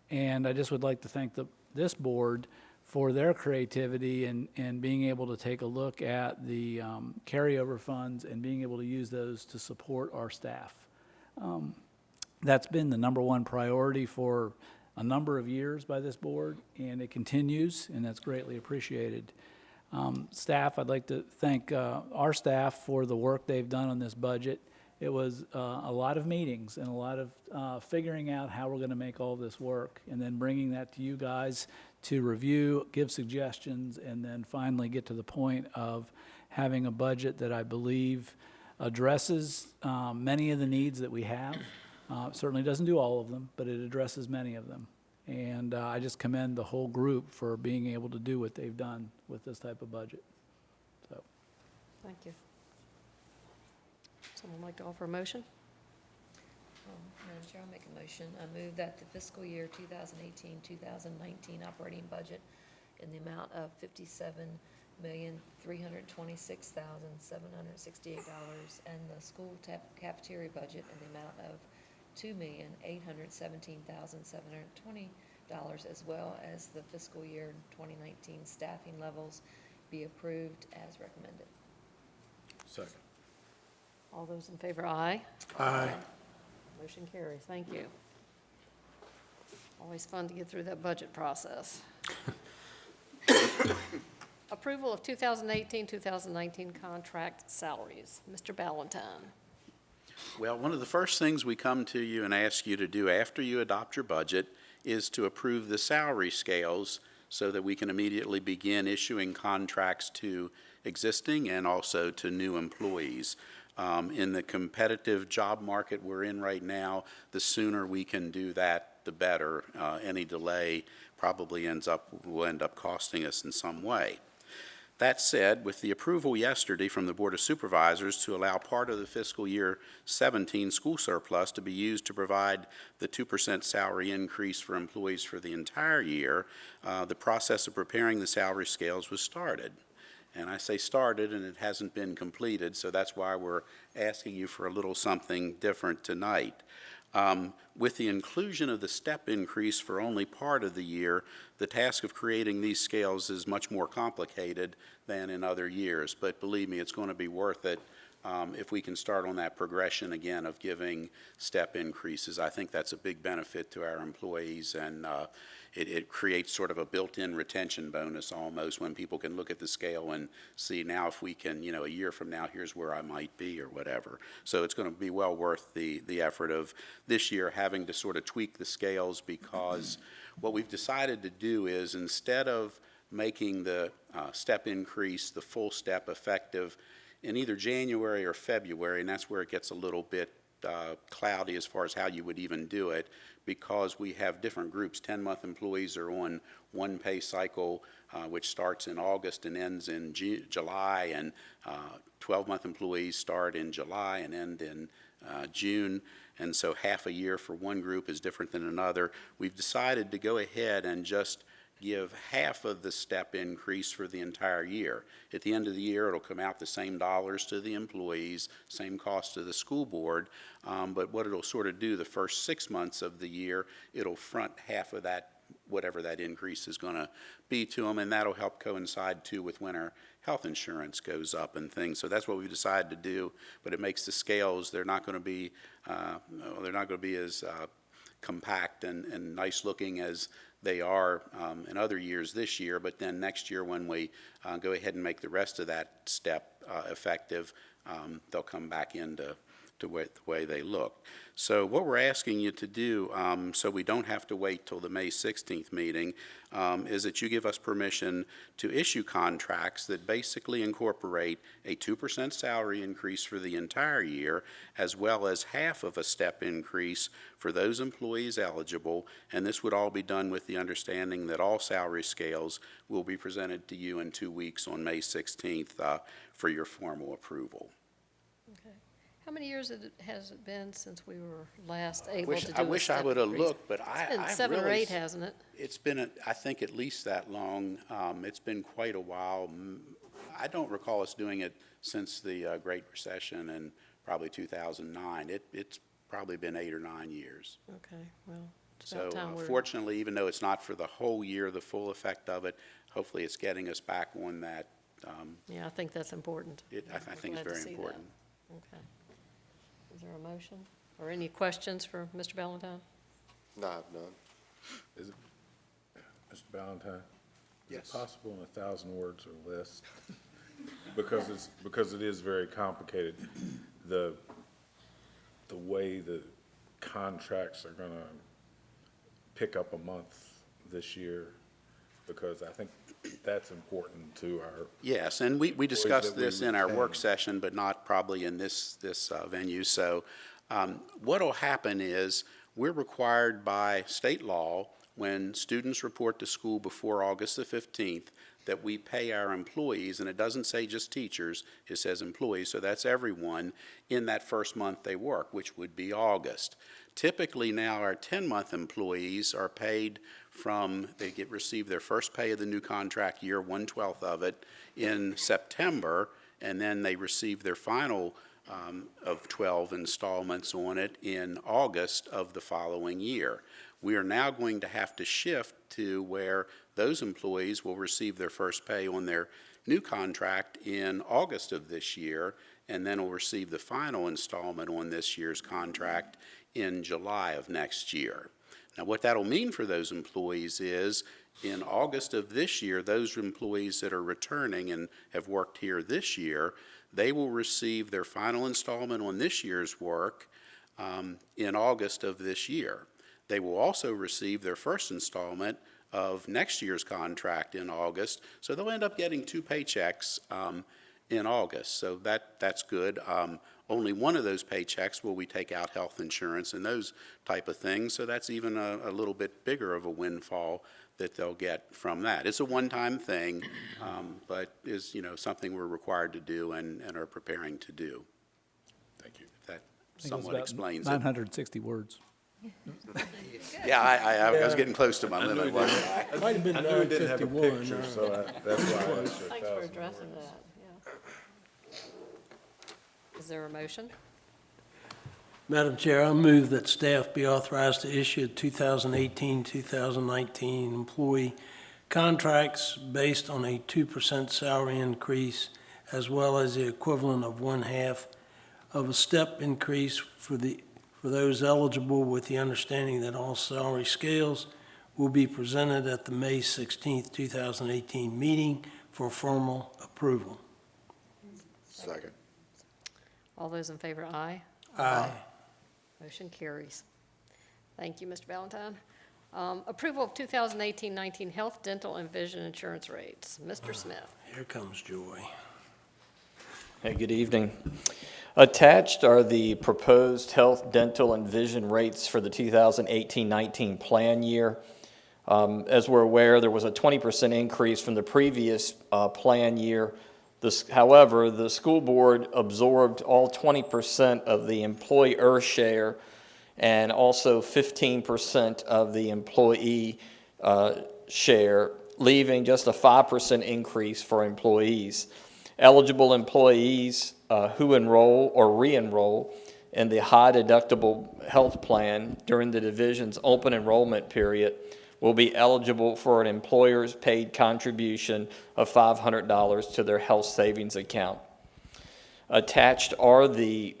And I just would like to thank this board for their creativity and being able to take a look at the carryover funds and being able to use those to support our staff. That's been the number one priority for a number of years by this board, and it continues, and that's greatly appreciated. Staff, I'd like to thank our staff for the work they've done on this budget, it was a lot of meetings and a lot of figuring out how we're going to make all this work, and then bringing that to you guys to review, give suggestions, and then finally get to the point of having a budget that I believe addresses many of the needs that we have. Certainly doesn't do all of them, but it addresses many of them. And I just commend the whole group for being able to do what they've done with this type of budget. So, Thank you. Someone like to offer a motion? Madam Chair, I'll make a motion. I move that the fiscal year 2018-2019 operating budget in the amount of $57,326,768 and the school cafeteria budget in the amount of $2,817,720, as well as the fiscal year 2019 staffing levels be approved as recommended. Second. All those in favor, aye. Aye. Motion carries. Thank you. Always fun to get through that budget process. Approval of 2018-2019 contract salaries. Mr. Ballantyne. Well, one of the first things we come to you and ask you to do after you adopt your budget is to approve the salary scales so that we can immediately begin issuing contracts to existing and also to new employees. In the competitive job market we're in right now, the sooner we can do that, the better. Any delay probably will end up costing us in some way. That said, with the approval yesterday from the Board of Supervisors to allow part of the fiscal year 17 school surplus to be used to provide the 2% salary increase for employees for the entire year, the process of preparing the salary scales was started. And I say started, and it hasn't been completed, so that's why we're asking you for a little something different tonight. With the inclusion of the step increase for only part of the year, the task of creating these scales is much more complicated than in other years. But believe me, it's going to be worth it if we can start on that progression again of giving step increases. I think that's a big benefit to our employees, and it creates sort of a built-in retention bonus almost when people can look at the scale and see now if we can, a year from now, here's where I might be or whatever. So it's going to be well worth the effort of this year having to sort of tweak the scales, because what we've decided to do is instead of making the step increase, the full step effective in either January or February, and that's where it gets a little bit cloudy as far as how you would even do it, because we have different groups. 10-month employees are on one pay cycle, which starts in August and ends in July, and 12-month employees start in July and end in June, and so half a year for one group is different than another. We've decided to go ahead and just give half of the step increase for the entire year. At the end of the year, it'll come out the same dollars to the employees, same cost to the school board, but what it'll sort of do the first 6 months of the year, it'll front half of that, whatever that increase is going to be to them, and that'll help coincide too with when our health insurance goes up and things. So that's what we've decided to do, but it makes the scales, they're not going to be as compact and nice looking as they are in other years this year, but then next year when we go ahead and make the rest of that step effective, they'll come back into the way they look. So what we're asking you to do, so we don't have to wait till the May 16th meeting, is that you give us permission to issue contracts that basically incorporate a 2% salary increase for the entire year, as well as half of a step increase for those employees eligible, and this would all be done with the understanding that all salary scales will be presented to you in 2 weeks on May 16th for your formal approval. Okay. How many years has it been since we were last able to do a step I wish I would have increase? looked, but It's been 7 or 8, hasn't it? It's been, I think, at least that long. It's been quite a while. I don't recall us doing it since the Great Recession in probably 2009. It's probably been 8 or 9 years. Okay, well, it's So about time we're... fortunately, even though it's not for the whole year, the full effect of it, hopefully it's getting us back on that. Yeah, I think that's important. I think it's Glad to very see that. important. Okay. Is there a motion or any questions for Mr. Ballantyne? No, I have none. Is it, Mr. Ballantyne? Yes. Is it possible in 1,000 words or less? Because it is very complicated. the way the contracts are gonna pick up a month this year? Because I think that's important to our, Yes, and we discussed that we this in our work retain. session, but not probably in this venue. So what'll happen is, we're required by state law, when students report to school before August the 15th, that we pay our employees, and it doesn't say just teachers, it says employees, so that's everyone, in that first month they work, which would be August. Typically now, our 10-month employees are paid receive their first pay of the new contract year, 1/12 of it, in September, and then they receive their final of 12 installments on it in August of the following year. We are now going to have to shift to where those employees will receive their first pay on their new contract in August of this year, and then will receive the final installment on this year's contract in July of next year. Now, what that'll mean for those employees is, in August of this year, those employees that are returning and have worked here this year, they will receive their final installment on this year's work in August of this year. They will also receive their first installment of next year's contract in August, so they'll end up getting 2 paychecks in August, so that's good. Only one of those paychecks will we take out health insurance and those type of things, so that's even a little bit bigger of a windfall that they'll get from that. It's a one-time thing, but is, something we're required to do and are preparing to do. thank you. If that I think it was somewhat about explains it. 960 words. Yeah, I was getting close to my limit, wasn't I? It might have been I knew it didn't have a 9:51. picture, so that's why I asked for 1,000 Thanks for words. addressing that, yeah. Is there a motion? Madam Chair, I move that staff be authorized to issue 2018-2019 employee contracts based on a 2% salary increase, as well as the equivalent of 1/2 of a step increase for those eligible, with the understanding that all salary scales will be presented at the May 16th, 2018 meeting for formal approval. Second. All those in favor, aye. Aye. Motion carries. Thank you, Mr. Valentine. Approval of 2018-19 health, dental, and vision insurance rates. Mr. Smith. Here comes joy. Hey, good evening. Attached are the proposed health, dental, and vision rates for the 2018-19 plan year. As we're aware, there was a 20% increase from the previous plan year. However, the school board absorbed all 20% of the employer share and also 15% of the employee share, leaving just a 5% increase for employees. Eligible employees who enroll or re-enroll in the high deductible health plan during the division's open enrollment period will be eligible for an employer's paid contribution of $500 to their health savings account. Attached are the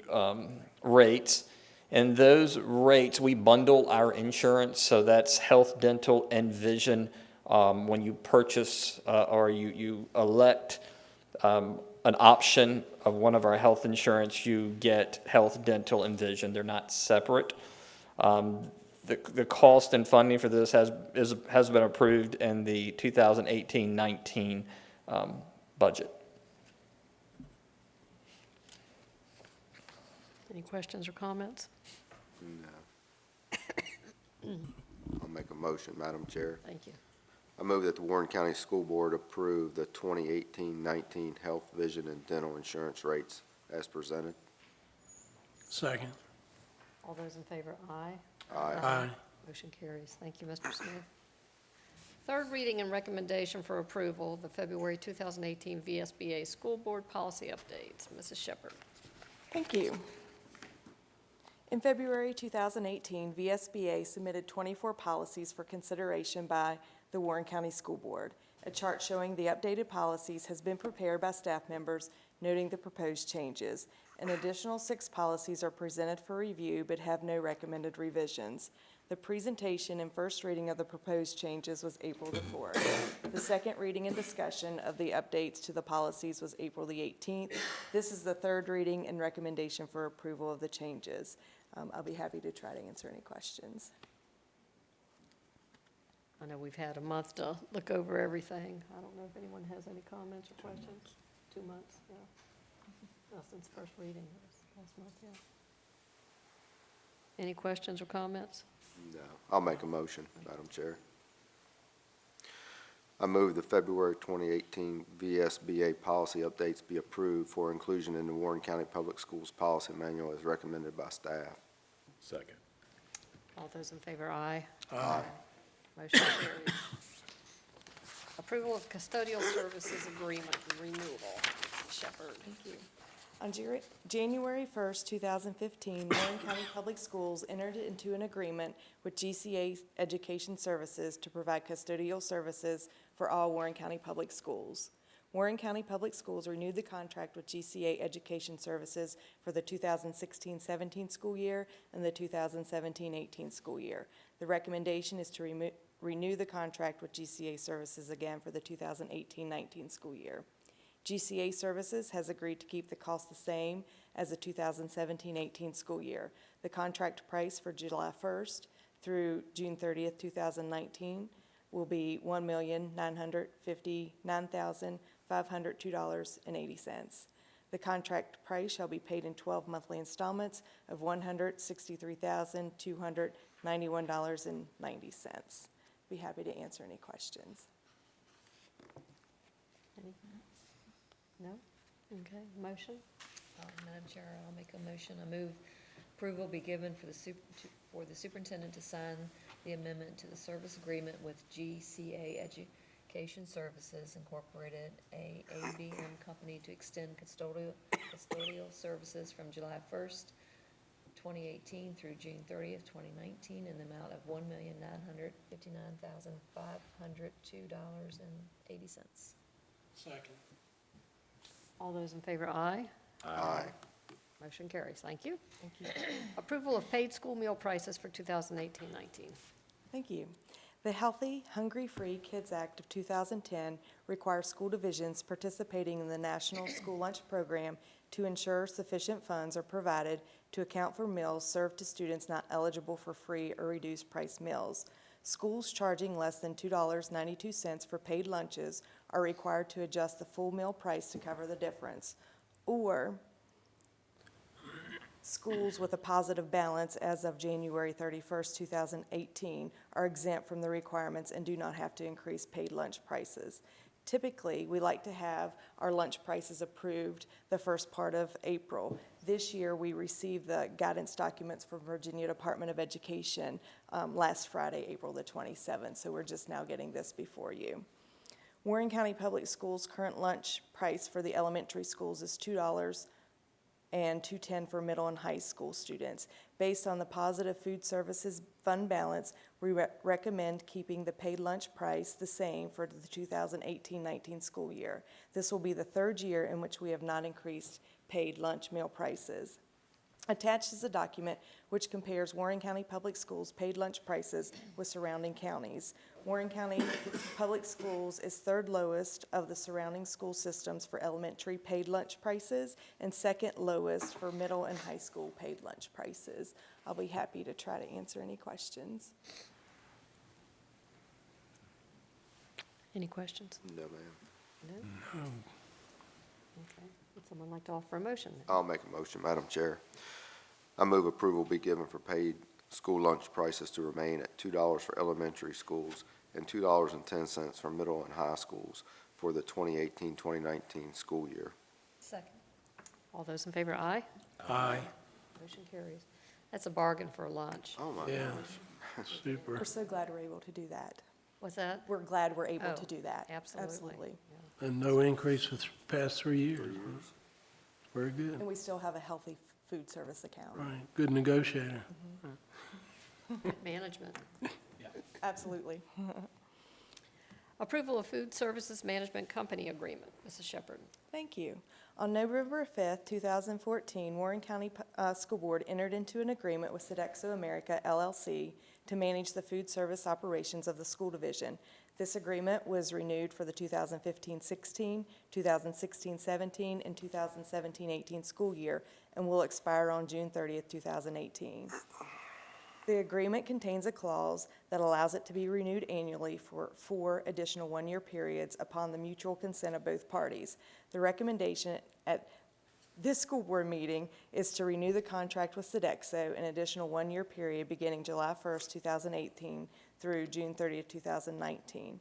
rates, and those rates, we bundle our insurance, so that's health, dental, and vision. When you purchase or you elect an option of one of our health insurance, you get health, dental, and vision. They're not separate. The cost and funding for this has been approved in the 2018-19 budget. Any questions or comments? No. I'll make a motion, Madam Chair. Thank you. I move that the Warren County School Board approve the 2018-19 health, vision, and dental insurance rates as presented. Second. All those in favor, aye. Aye. Motion carries. Thank you, Mr. Smith. Third reading and recommendation for approval, the February 2018 VSBA School Board Policy Updates. Mrs. Shepherd. Thank you. In February 2018, VSBA submitted 24 policies for consideration by the Warren County School Board. A chart showing the updated policies has been prepared by staff members, noting the proposed changes. An additional 6 policies are presented for review but have no recommended revisions. The presentation and first reading of the proposed changes was April the 4th. The second reading and discussion of the updates to the policies was April the 18th. This is the third reading and recommendation for approval of the changes. I'll be happy to try to answer any questions. I know we've had a month to look over everything. I don't know if anyone has any comments or questions. 2 months, yeah. Well, since first reading, it was last month, yeah. Any questions or comments? No. I'll make a motion, Madam Chair. I move the February 2018 VSBA policy updates be approved for inclusion in the Warren County Public Schools Policy Manual as recommended by staff. Second. All those in favor, aye. Aye. Motion carries. Approval of custodial services agreement renewal. Shepherd. Thank you. On January 1st, 2015, Warren County Public Schools entered into an agreement with GCA Education Services to provide custodial services for all Warren County Public Schools. Warren County Public Schools renewed the contract with GCA Education Services for the 2016-17 school year and the 2017-18 school year. The recommendation is to renew the contract with GCA Services again for the 2018-19 school year. GCA Services has agreed to keep the cost the same as the 2017-18 school year. The contract price for July 1st through June 30th, 2019 will be $1,959,502.80. The contract price shall be paid in 12 monthly installments of $163,291.90. Be happy to answer any questions. Any? No? Okay, motion? Madam Chair, I'll make a motion. I move approval be given for the superintendent to sign the amendment to the service agreement with GCA Education Services Incorporated, a ABM company, to extend custodial services from July 1st, 2018 through June 30th, 2019 in the amount of $1,959,502.80. Second. All those in favor, aye. Aye. Motion carries. Thank you. Thank you. Approval of paid school meal prices for 2018-19. Thank you. The Healthy, Hungry-Free Kids Act of 2010 requires school divisions participating in the National School Lunch Program to ensure sufficient funds are provided to account for meals served to students not eligible for free or reduced price meals. Schools charging less than $2.92 for paid lunches are required to adjust the full meal price to cover the difference. Or schools with a positive balance as of January 31st, 2018 are exempt from the requirements and do not have to increase paid lunch prices. Typically, we like to have our lunch prices approved the first part of April. This year, we received the guidance documents from Virginia Department of Education last Friday, April the 27th, so we're just now getting this before you. Warren County Public Schools' current lunch price for the elementary schools is $2 and $2.10 for middle and high school students. Based on the positive food services fund balance, we recommend keeping the paid lunch price the same for the 2018-19 school year. This will be the third year in which we have not increased paid lunch meal prices. Attached is a document which compares Warren County Public Schools' paid lunch prices with surrounding counties. Warren County Public Schools is third lowest of the surrounding school systems for elementary paid lunch prices and second lowest for middle and high school paid lunch prices. I'll be happy to try to answer any questions. Any questions? No, ma'am. No? Okay. Would someone like to offer a motion? I'll make a motion, Madam Chair. I move approval be given for paid school lunch prices to remain at $2 for elementary schools and $2.10 for middle and high schools for the 2018-2019 school year. Second. All those in favor, aye. Aye. Motion carries. That's a bargain for lunch. Oh, my Yeah. gosh. Super. We're so glad we're able to do that. What's that? We're glad we're able Oh, to do that. Absolutely. Yeah. And no increase for the past 3 years. Very good. And we still have a healthy food service account. Right. Good negotiator. Good management. Absolutely. Approval of food services management company agreement. Mrs. Shepherd. Thank you. On November 5th, 2014, Warren County School Board entered into an agreement with Sodexo America LLC to manage the food service operations of the school division. This agreement was renewed for the 2015-16, 2016-17, and 2017-18 school year and will expire on June 30th, 2018. The agreement contains a clause that allows it to be renewed annually for 4 additional one-year periods upon the mutual consent of both parties. The recommendation at this school board meeting is to renew the contract with Sodexo an additional one-year period beginning July 1st, 2018 through June 30th, 2019.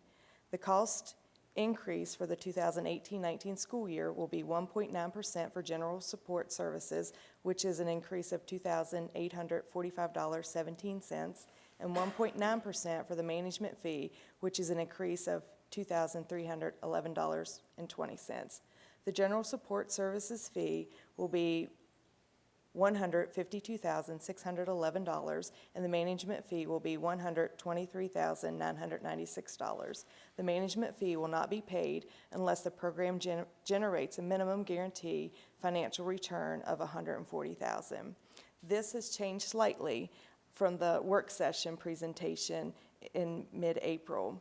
The cost increase for the 2018-19 school year will be 1.9% for general support services, which is an increase of $2,845.17, and 1.9% for the management fee, which is an increase of $2,311.20. The general support services fee will be $152,611, and the management fee will be $123,996. The management fee will not be paid unless the program generates a minimum guarantee financial return of $140,000. This has changed slightly from the work session presentation in mid-April.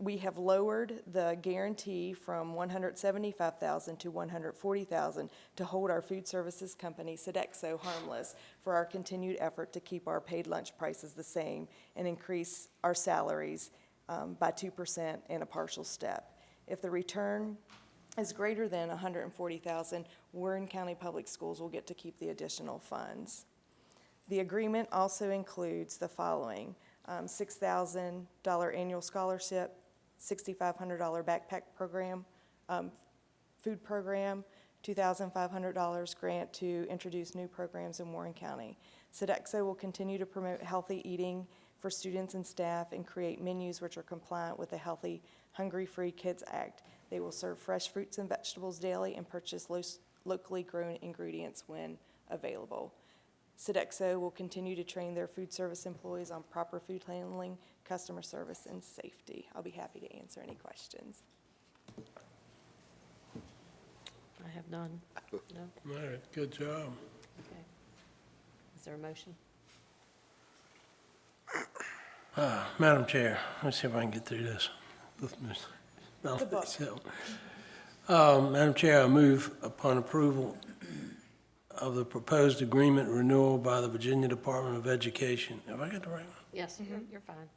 We have lowered the guarantee from $175,000 to $140,000 to hold our food services company, Sodexo, harmless for our continued effort to keep our paid lunch prices the same and increase our salaries by 2% in a partial step. If the return is greater than $140,000, Warren County Public Schools will get to keep the additional funds. The agreement also includes the following: $6,000 annual scholarship, $6,500 backpack program, food program, $2,500 grant to introduce new programs in Warren County. Sodexo will continue to promote healthy eating for students and staff and create menus which are compliant with the Healthy Hungry Free Kids Act. They will serve fresh fruits and vegetables daily and purchase locally grown ingredients when available. Sodexo will continue to train their food service employees on proper food handling, customer service, and safety. I'll be happy to answer any questions. I have none. No? All right, good job. Okay. Is there a motion? Madam Chair, let's see if I can get through this. With Ms. Melody Hill. Madam Chair, I move upon approval of the proposed agreement renewal by the Virginia Department of Education. Have I got the right one? Yes, you're fine.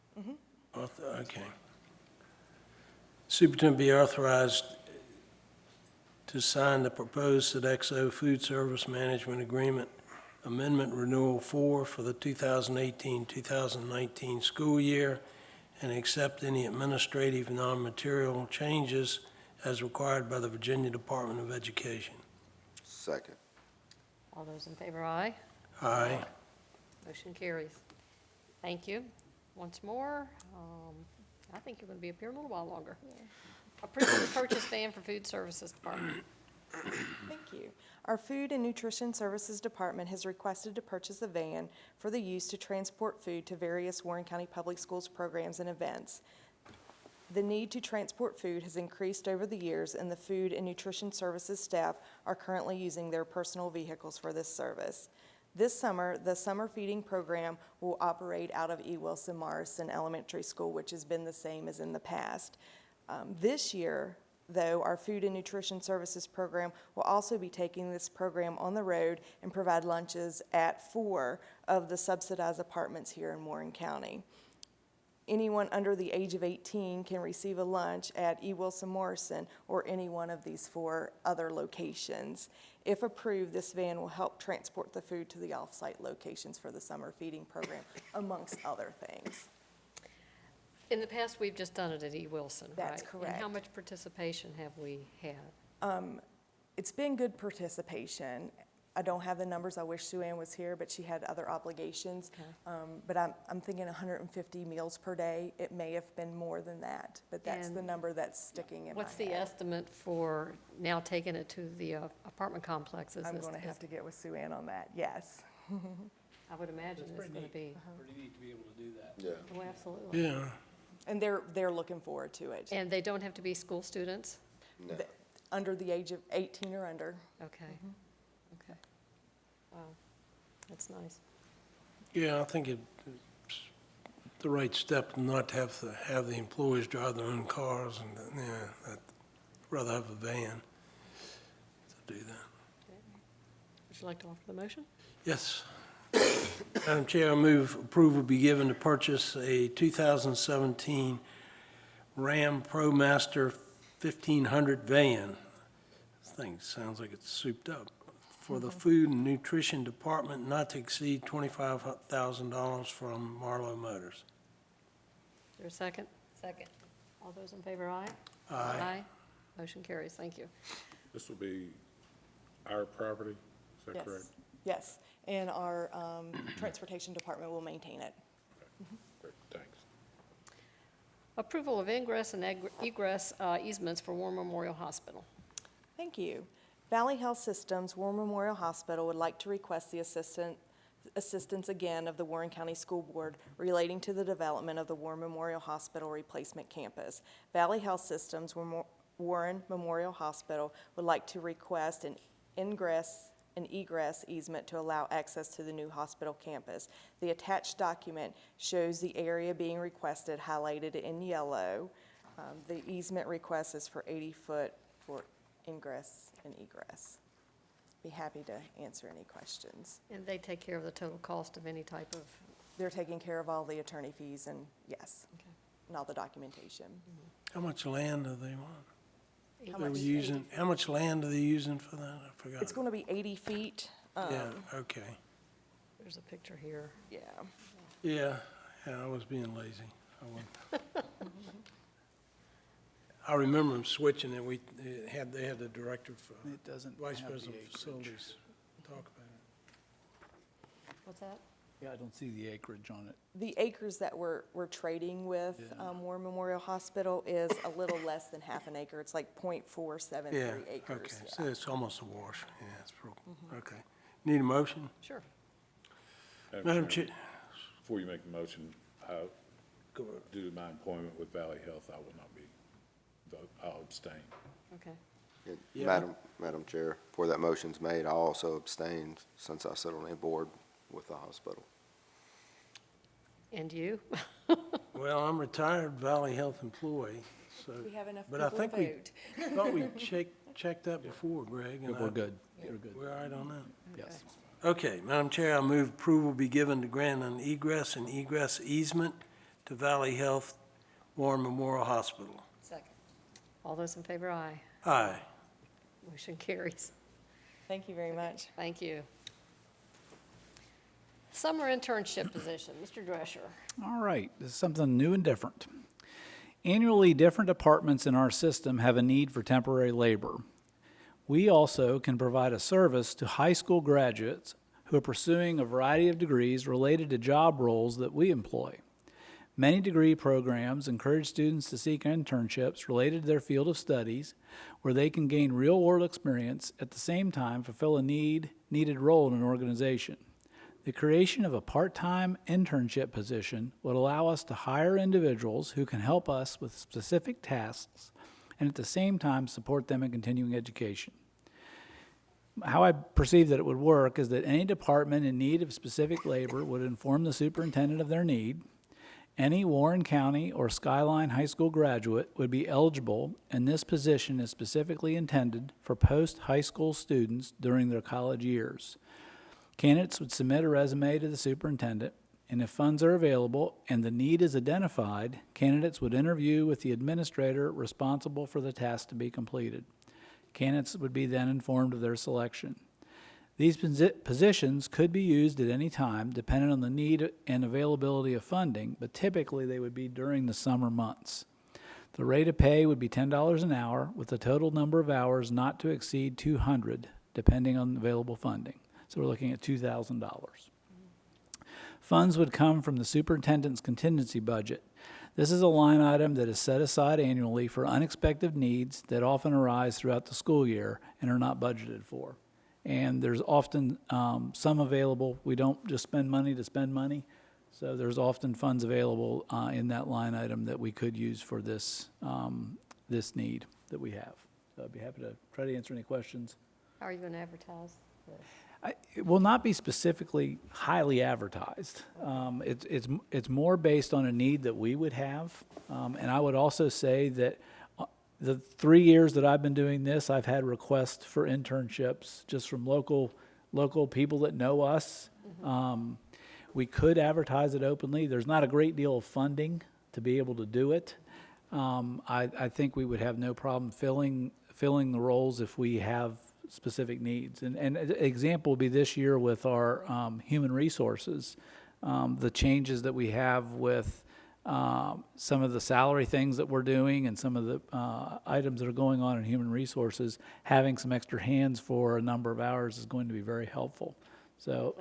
Okay. Superintendent be authorized to sign the proposed Sodexo Food Service Management Agreement Amendment Renewal 4 for the 2018-2019 school year and accept any administrative non-material changes as required by the Virginia Department of Education. Second. All those in favor, aye. Aye. Motion carries. Thank you. Once more, I think you're going to be up here a little while longer. Approval to purchase van for food services department. Thank you. Our Food and Nutrition Services Department has requested to purchase a van for the use to transport food to various Warren County Public Schools programs and events. The need to transport food has increased over the years, and the Food and Nutrition Services staff are currently using their personal vehicles for this service. This summer, the summer feeding program will operate out of E. Wilson Morrison Elementary School, which has been the same as in the past. This year, though, our Food and Nutrition Services program will also be taking this program on the road and provide lunches at 4 of the subsidized apartments here in Warren County. Anyone under the age of 18 can receive a lunch at E. Wilson Morrison or any one of these 4 other locations. If approved, this van will help transport the food to the off-site locations for the summer feeding program, amongst other things. In the past, we've just done it at E. Wilson, right? That's correct. And how much participation have we had? It's been good participation. I don't have the numbers. I wish Sue Ann was here, but she had other obligations. Okay. But I'm thinking 150 meals per day. It may have been more than that, but that's the And number that's sticking in my head. What's the estimate for now taking it to the apartment complexes? I'm going to have to get with Sue Ann on that, yes. I would imagine it's going to be. Pretty neat to be able to do that. Yeah. Oh, absolutely. Yeah. And they're looking forward to it. And they don't have to be school students? No. Under the age of 18 or under. Okay. Okay. Wow, that's nice. Yeah, I think it the right step not to have the employees drive their own cars and, I'd rather have a van to do that. Would you like to offer the motion? Yes. Madam Chair, I move approval be given to purchase a 2017 Ram ProMaster 1500 van. This thing sounds like it's souped up. For the Food and Nutrition Department, not to exceed $25,000 from Marlowe Motors. Is there a second? Second. All those in favor, aye? Aye. Motion carries. Thank you. This will be our property, is that Yes. correct? Yes, and our Transportation Department will maintain it. Great, thanks. Approval of ingress and egress easements for War Memorial Hospital. Thank you. Valley Health Systems, War Memorial Hospital would like to request the assistance again of the Warren County School Board relating to the development of the War Memorial Hospital Replacement Campus. Valley Health Systems, Warren Memorial Hospital would like to request an ingress and egress easement to allow access to the new hospital campus. The attached document shows the area being requested highlighted in yellow. The easement request is for 80-foot for ingress and egress. Be happy to answer any questions. And they take care of the total cost of any type of, They're taking care of all the attorney fees and, yes, okay. and all the documentation. How much land do they want? How They were much? using, how much land are they using for that? I forgot. It's going to be 80 feet. Yeah, okay. There's a picture here. Yeah. Yeah, I was being lazy. I wasn't. I remember them switching it. They had the director, It doesn't vice have the president of acreage. facilities talk about it. What's that? Yeah, I don't see the acreage on it. The acres that we're trading with War Memorial Hospital is a little less than half an acre. It's like .473 Yeah, acres. okay, yeah. so it's almost a wash. Yeah, it's okay. Need a motion? Sure. Madam Chair, Before you make the motion, due to my appointment with Valley Health, I will not be, I'll abstain. Okay. Yeah. Madam Chair, before that motion's made, I also abstained since I sit on a board with the hospital. And you? well, I'm a retired Valley Health employee, so. We have enough But I people to think vote. thought we checked that before, Greg. and We're good. We're good. We're all right on that? Yes. Okay, Madam Chair, I move approval be given to grant an egress and egress easement to Valley Health Warren Memorial Hospital. Second. All those in favor, aye. Aye. Motion carries. Thank you very much. Thank you. Summer internship position, Mr. Drescher. All right, this is something new and different. Annually, different departments in our system have a need for temporary labor. We also can provide a service to high school graduates who are pursuing a variety of degrees related to job roles that we employ. Many degree programs encourage students to seek internships related to their field of studies where they can gain real-world experience at the same time fulfill a needed role in an organization. The creation of a part-time internship position would allow us to hire individuals who can help us with specific tasks and at the same time support them in continuing education. How I perceive that it would work is that any department in need of specific labor would inform the superintendent of their need. Any Warren County or Skyline High School graduate would be eligible, and this position is specifically intended for post-high school students during their college years. Candidates would submit a resume to the superintendent, and if funds are available and the need is identified, candidates would interview with the administrator responsible for the task to be completed. Candidates would be then informed of their selection. These positions could be used at any time, depending on the need and availability of funding, but typically they would be during the summer months. The rate of pay would be $10 an hour, with the total number of hours not to exceed 200, depending on available funding. So we're looking at $2,000. Funds would come from the superintendent's contingency budget. This is a line item that is set aside annually for unexpected needs that often arise throughout the school year and are not budgeted for. And there's often some available. We don't just spend money to spend money. So there's often funds available in that line item that we could use for this, this need that we have. So I'd be happy to try to answer any questions. How are you going to advertise this? It will not be specifically highly advertised. It's more based on a need that we would have. And I would also say that the 3 years that I've been doing this, I've had requests for internships just from local people that know us. We could advertise it openly. There's not a great deal of funding to be able to do it. I think we would have no problem filling the roles if we have specific needs. And an example would be this year with our human resources, the changes that we have with some of the salary things that we're doing and some of the items that are going on in human resources. Having some extra hands for a number of hours is going to be very helpful. So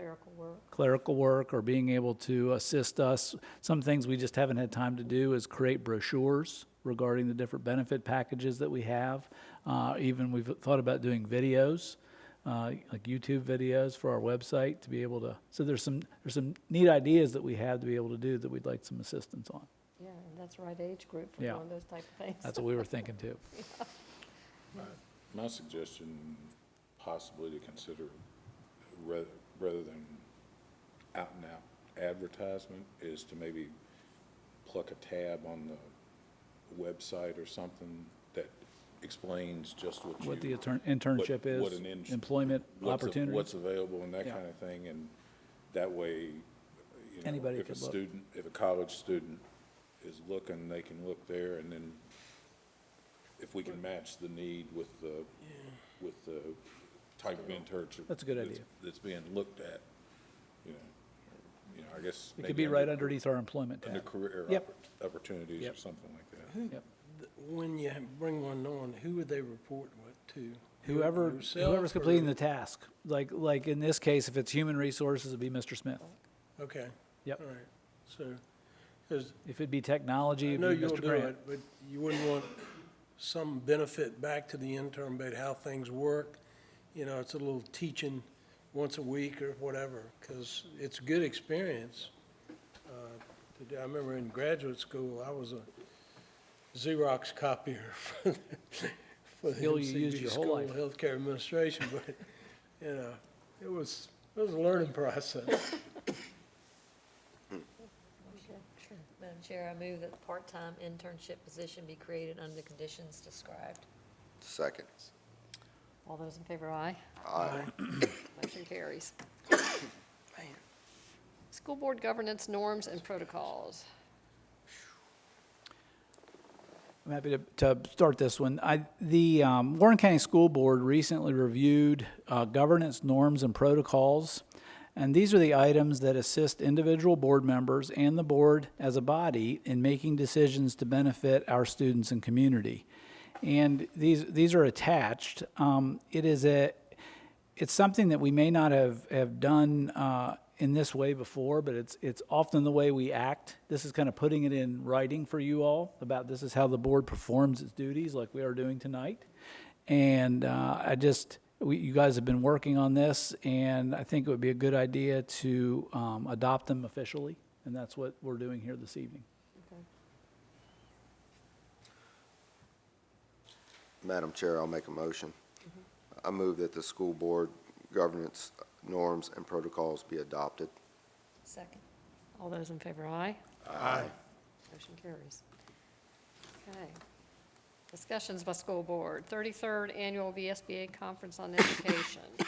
clerical work or being able to assist us. Some things we just haven't had time to do is create brochures regarding the different benefit packages that we have. Even we've thought about doing videos, like YouTube videos for our website to be able to, so there's some neat ideas that we have to be able to do that we'd like some assistance on. Yeah, and that's the right age group for Yeah. doing those type of things. That's what we were thinking too. My suggestion possibly to consider, rather than out and out advertisement, is to maybe pluck a tab on the website or something that explains just What the internship what is, an employment opportunities. what's available and that Yeah. kind of thing, and that way, you know, Anybody if a could look. student, if a college student is looking, they can look there, and then if we can match the need with the type of internship. That's a good idea. That's being looked at, you know, I guess. It maybe could be right underneath our employment Under tab. career Yep. opportunities or Yep. something like that. Yep. When you bring one on, who would they report to? Whoever's completing the task, like in this case, if it's human resources, it'd be Mr. Smith. Okay. Yep. All right. So, because If it'd be technology, I it'd know be you'll Mr. do Grant. it, but you wouldn't want some benefit back to the intern about how things work. You know, it's a little teaching once a week or whatever, because it's a good experience. I remember in graduate school, I was a Xerox copier for the Skill you used MCB your whole School life. of Healthcare Administration, but, you know, it was a learning process. Madam Chair, I move that the part-time internship position be created under the conditions described. Second. All those in favor, aye. Aye. Motion carries. School board governance norms and protocols. I'm happy to start this one. The Warren County School Board recently reviewed governance norms and protocols, and these are the items that assist individual board members and the board as a body in making decisions to benefit our students and community. And these are attached. It's something that we may not have done in this way before, but it's often the way we act. This is kind of putting it in writing for you all about this is how the board performs its duties, like we are doing tonight. And you guys have been working on this, and I think it would be a good idea to adopt them officially, and that's what we're doing here this evening. Madam Chair, I'll make a motion. I move that the school board governance norms and protocols be adopted. Second. All those in favor, aye. Aye. Motion carries. Okay. Discussions by school board, 33rd Annual VSBA Conference on Education. Yeah,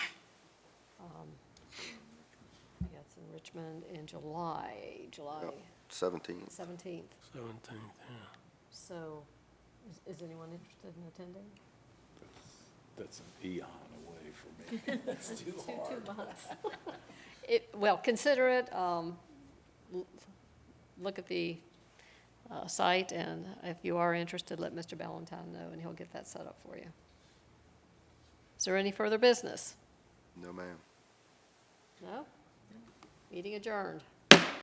it's in Richmond in July Yep. 17th. 17th. 17th, yeah. So, is anyone interested in attending? That's an eon away from me. That's too hard. 2 months. Well, consider it, look at the site, and if you are interested, let Mr. Ballantyne know, and he'll get that set up for you. Is there any further business? No, ma'am. No? Meeting adjourned.